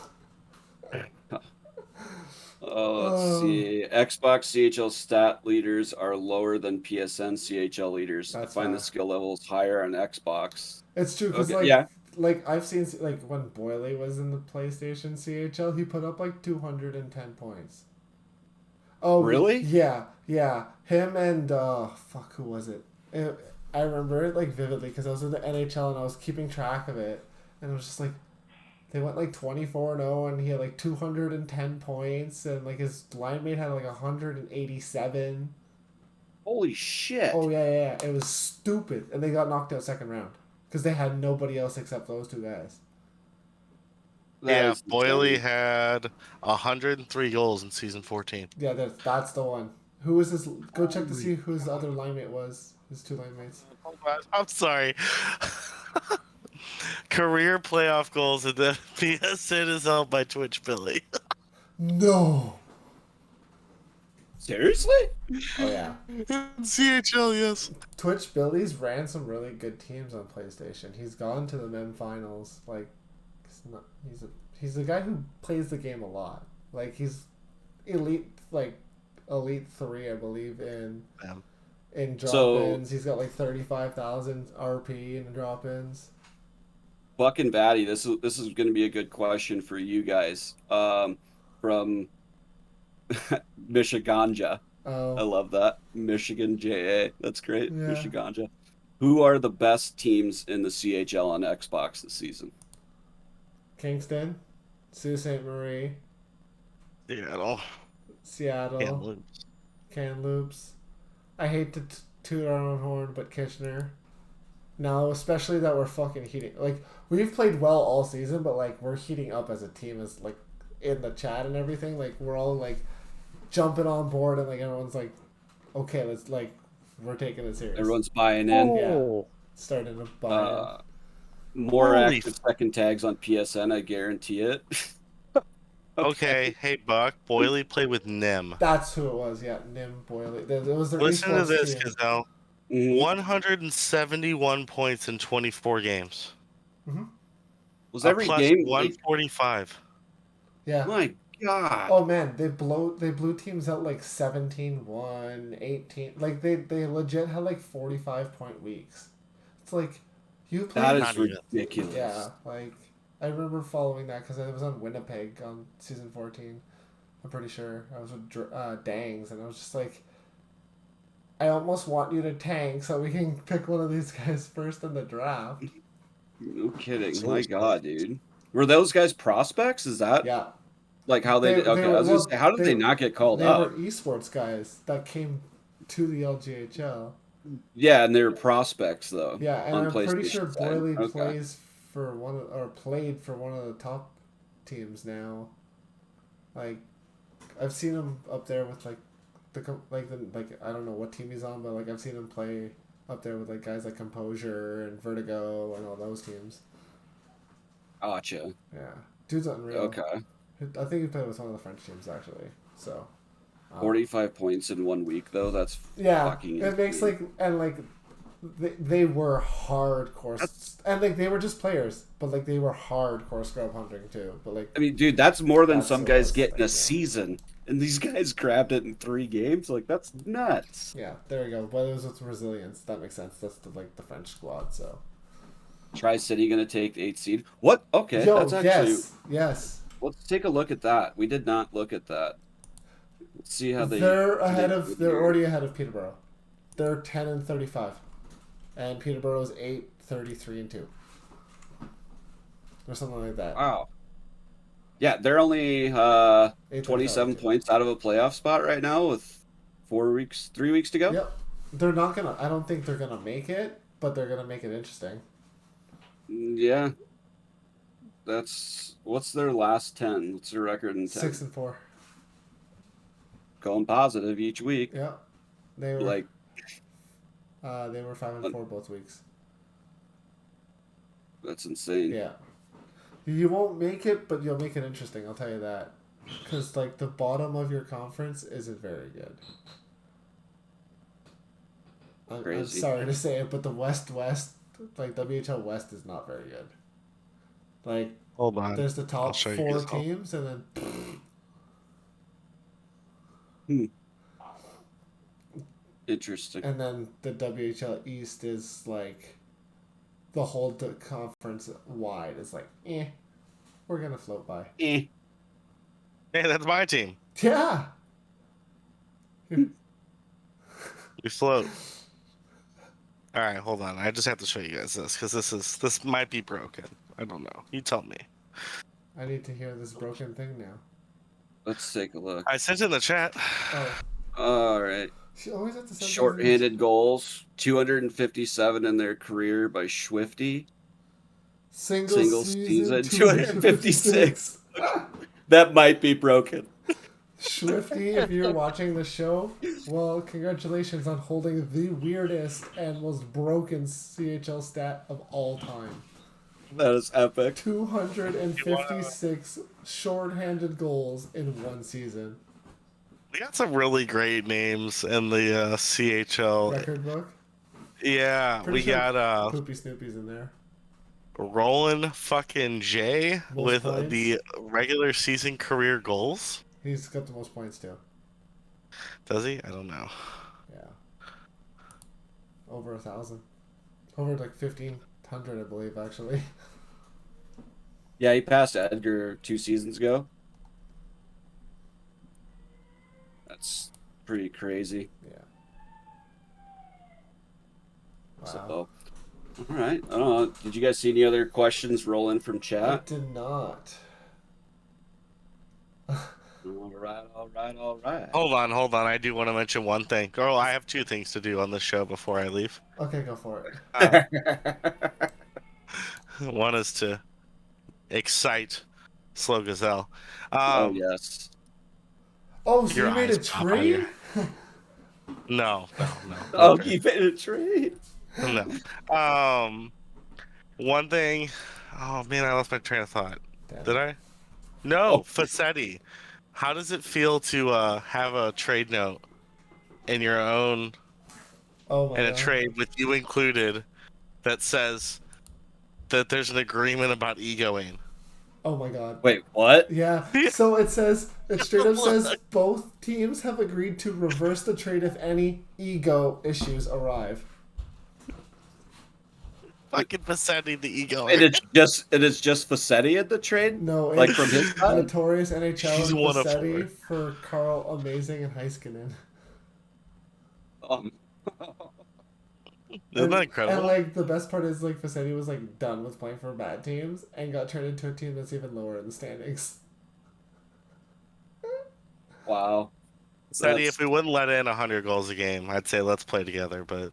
Let's see. Xbox CHL stat leaders are lower than PSN CHL leaders. That's Find the fair. skill levels higher on Xbox. It's true because Okay, like I've seen like when Boyle was in the PlayStation CHL, he put up like 210 points. Oh Really? Yeah. Him and fuck, who was it? I remember it like vividly because I was in the NHL and I was keeping track of it, and it was just like they went like 24-0 and he had like 210 points and like his line mate had like 187. Holy shit. Oh yeah. It was stupid, and they got knocked out second round because they had nobody else except those two guys. Yeah, is Boyley insane. had 103 goals in season 14. Yeah, that's the one. Who was his? Go check to see who his other line mate was. His two line mates. I'm sorry. Career playoff goals and the PSN is held by Twitch Billy. No. Seriously? Oh yeah. CHL, yes. Twitch Billy's ran some really good teams on PlayStation. He's gone to the men finals. Like, he's a guy who plays the game a lot. Like he's elite 3, I believe, in drop-ins. He's got like 35,000 RP in drop-ins. Buck and Batty, this is going to be a good question for you guys. From Michiganja. Oh. I love that. Michigan JA. That's great. Yeah. Michiganja. Who are the best teams in the CHL on Xbox this season? Kingston, Sault Ste. Marie, Seattle, Kamloops. I hate to toot our own horn, but Kitchener. No, especially that we're fucking heating. Like, we've played well all season, but like we're heating up as a team, as like in the chat and everything. Like we're all like jumping on board, and like everyone's like, okay, let's like we're taking it serious. Everyone's buying in. Yeah, starting to buy in. More Holy active second tags on PSN, I guarantee it. Okay, hey Buck. Boyley played with Nim. That's who it was. Yeah, Nim Boyle. It was their Listen to esports this, team. Gazelle. 171 points in 24 games. Was every plus game 145. Yeah. My God. Oh man, they blew teams out like 17-1, 18. Like they legit had like 45-point weeks. It's like you played. That Not is even. ridiculous. Yeah, like I remember following that because I was on Winnipeg on season 14. I'm pretty sure I was with Dangs, and I was just like, I almost want you to tank so we can pick one of these guys first in the draft. No kidding. My God, dude. Were those guys prospects? Is that? Yeah. Like how they, They- did. Okay, they I were- was gonna well, say, how did they not get called They up? were esports guys that came to the LGHL. Yeah, and they were prospects though. Yeah, and on I'm pretty PlayStation sure side. Boyley Okay. plays for played for one of the top teams now. Like, I've seen him up there with like I don't know what team he's on, but like I've seen him play up there with like guys like Composure and Vertigo and all those teams. Gotcha. Yeah, dude's unreal. Okay. I think he played with one of the French teams actually. So. 45 points in 1 week though. That's Yeah, fucking it makes insane. they were hardcore and like they were just players, but like they were hardcore scrub hunting too. But like I mean, dude, that's more than That's some what guys was get in a thinking. season. And these guys grabbed it in 3 games. Like, that's nuts. yeah, there you go. But it was with resilience. That makes sense. That's the French squad. So Tri-City gonna take the 8th seed. What? Okay, yo, that's actually. yes. Let's take a look at that. We did not look at that. Let's see how they. They're did they're here. already ahead of Peterborough. They're 10-35, and Peterborough's 8-33-2, or something like that. Wow. Yeah, they're only 27 8-35-2. points out of a playoff spot right now with 3 weeks to go. Yep. They're not gonna. I don't think they're gonna make it, but they're gonna make it interesting. Yeah. What's their last 10? What's their record in 10? 6-4. Going positive each week. Yeah, they were Like, they were 5-4 both weeks. that's insane. Yeah, you won't make it, but you'll make it interesting. I'll tell you that, because like the bottom of your conference isn't very good. I'm Crazy. sorry to say it, but the West, like WHL West, is not very good. Like Hold on. there's the I'll top show you 4 guys all. teams, and then Interesting. and then the WHL East is like the whole conference wide is like, we're gonna float by. Eh. Hey, that's my team. Yeah. We float. All right, hold on. I just have to show you guys this because this might be broken. I don't know. You tell me. I need to hear this broken thing now. Let's take a look. I sent it in the chat. Oh, All right. she always has to send Short-handed goals, 257 in their career by Swifty. single season, 256. That might be broken. Swifty, if you're watching the show, well, congratulations on holding the weirdest and most broken CHL stat of all time. That is epic. 256 short-handed goals in one season. We got some really great names in the CHL. Record book. Yeah, Pretty we sure got Poopy Snoopy's in there. Roland fucking J Most with points. the regular season career goals. He's got the most points too. Does he? I don't know. Yeah. Over 1,000. Over like 1,500, I believe, actually. Yeah, he passed Edgar 2 seasons ago. That's pretty crazy. Yeah. Wow. So, all right. I don't know. Did you guys see any other questions roll in from I chat? did not. All right. Hold on. I do want to mention one thing. Girl, I have 2 things to do on this show before I leave. Okay, go for it. One is to excite Slow Gazelle. Oh yes. Oh, so Your you made a eyes pop out trade? No. Oh, you made a trade. No. One thing. Oh man, I lost my train of thought. Damn. Did I? No, Facsetti. How does it feel to have a trade note in your own Oh my in a god. trade with you included that says that there's an agreement about egoing? Oh my god. Wait, what? Yeah. So it straight up says both teams have agreed to reverse the trade if any ego issues arrive. Fucking Facsetti, the ego. And it's just Facsetti at the trade? No, Like it's from his side? Notorious NHL He's and one of Facsetti for Carl Amazing and Heiskanen. Isn't that incredible? And like the best part is like Facsetti was like done with playing for bad teams and got turned into a team that's even lower in the standings. Wow. Sadie, That's- if we wouldn't let in 100 goals a game, I'd say let's play together, but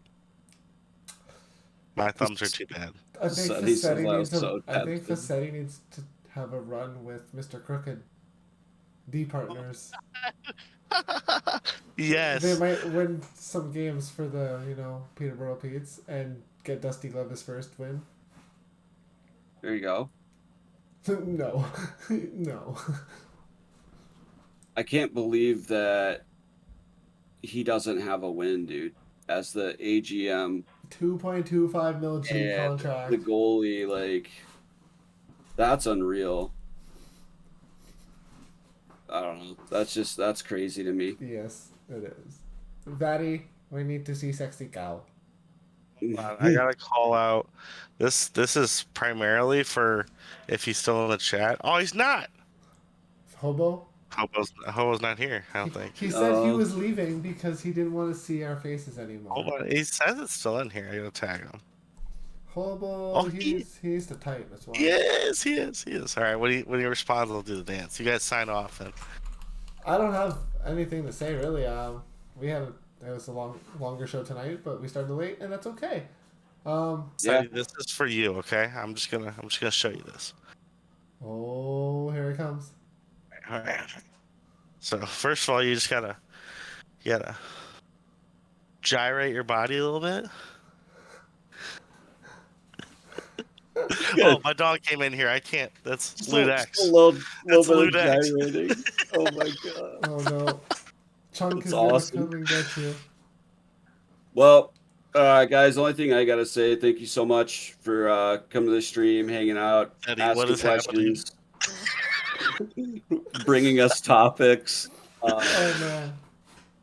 my thumbs are too bad. I think Sonny says Fassetti I needs was a. so I think tempted. Fassetti needs to have a run with Mr. Crooked. D partners. They Yes. might win some games for the Peterborough Petes and get Dusty Glove his first win. There you go. No, no. I can't believe that he doesn't have a win, dude. As the AGM 2.25 mil G and contract. the goalie, like, that's unreal. I don't know. That's crazy to me. Yes, it is. Vatty, we need to see sexy cow. I gotta call out. This is primarily for if he's still in the chat. Oh, he's not. Hobo. Hobo's not here. I don't think. He said he was leaving because he didn't want to see our faces anymore. Hold on. He says it's still in here. I gotta tag him. Hobo, Oh, he needs to tighten as well. Yes, he is. All right. When he responds, I'll do the dance. You guys sign off and. I don't have anything to say really. It was a longer show tonight, but we started late, and that's okay. Yeah. Sadie, this is for you. Okay. I'm just gonna show you this. Oh, here it comes. All right. So first of all, you gotta gyrate your body a little bit. Oh, my dog came in here. I can't. That's Loot X. A little That's bit Loot of X. gyrating. Oh my god. Oh no, Chunk That's is awesome. gonna come and get you. Well, guys, the only thing I gotta say, thank you so much for coming to the stream, hanging out, Eddie, asking what is happening? questions, bringing us topics. Oh man.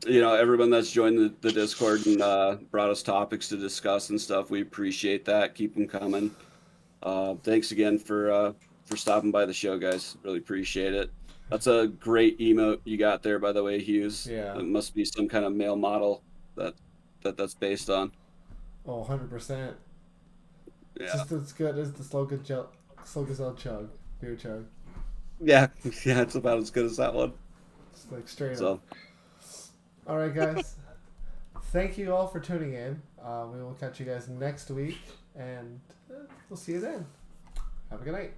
Everyone that's joined the Discord and brought us topics to discuss and stuff. We appreciate that. Keep them coming. Thanks again for stopping by the show, guys. Really appreciate it. That's a great emote you got there, by the way, Hughes. Yeah. It must be some kind of male model that's based on. Oh, 100%. Yeah. Just as good as the Slogazell chug, beer chug. Yeah, it's about as good as that one. It's like straight So, up. All right, guys. Thank you all for tuning in. We will catch you guys next week, and we'll see you then. Have a good night.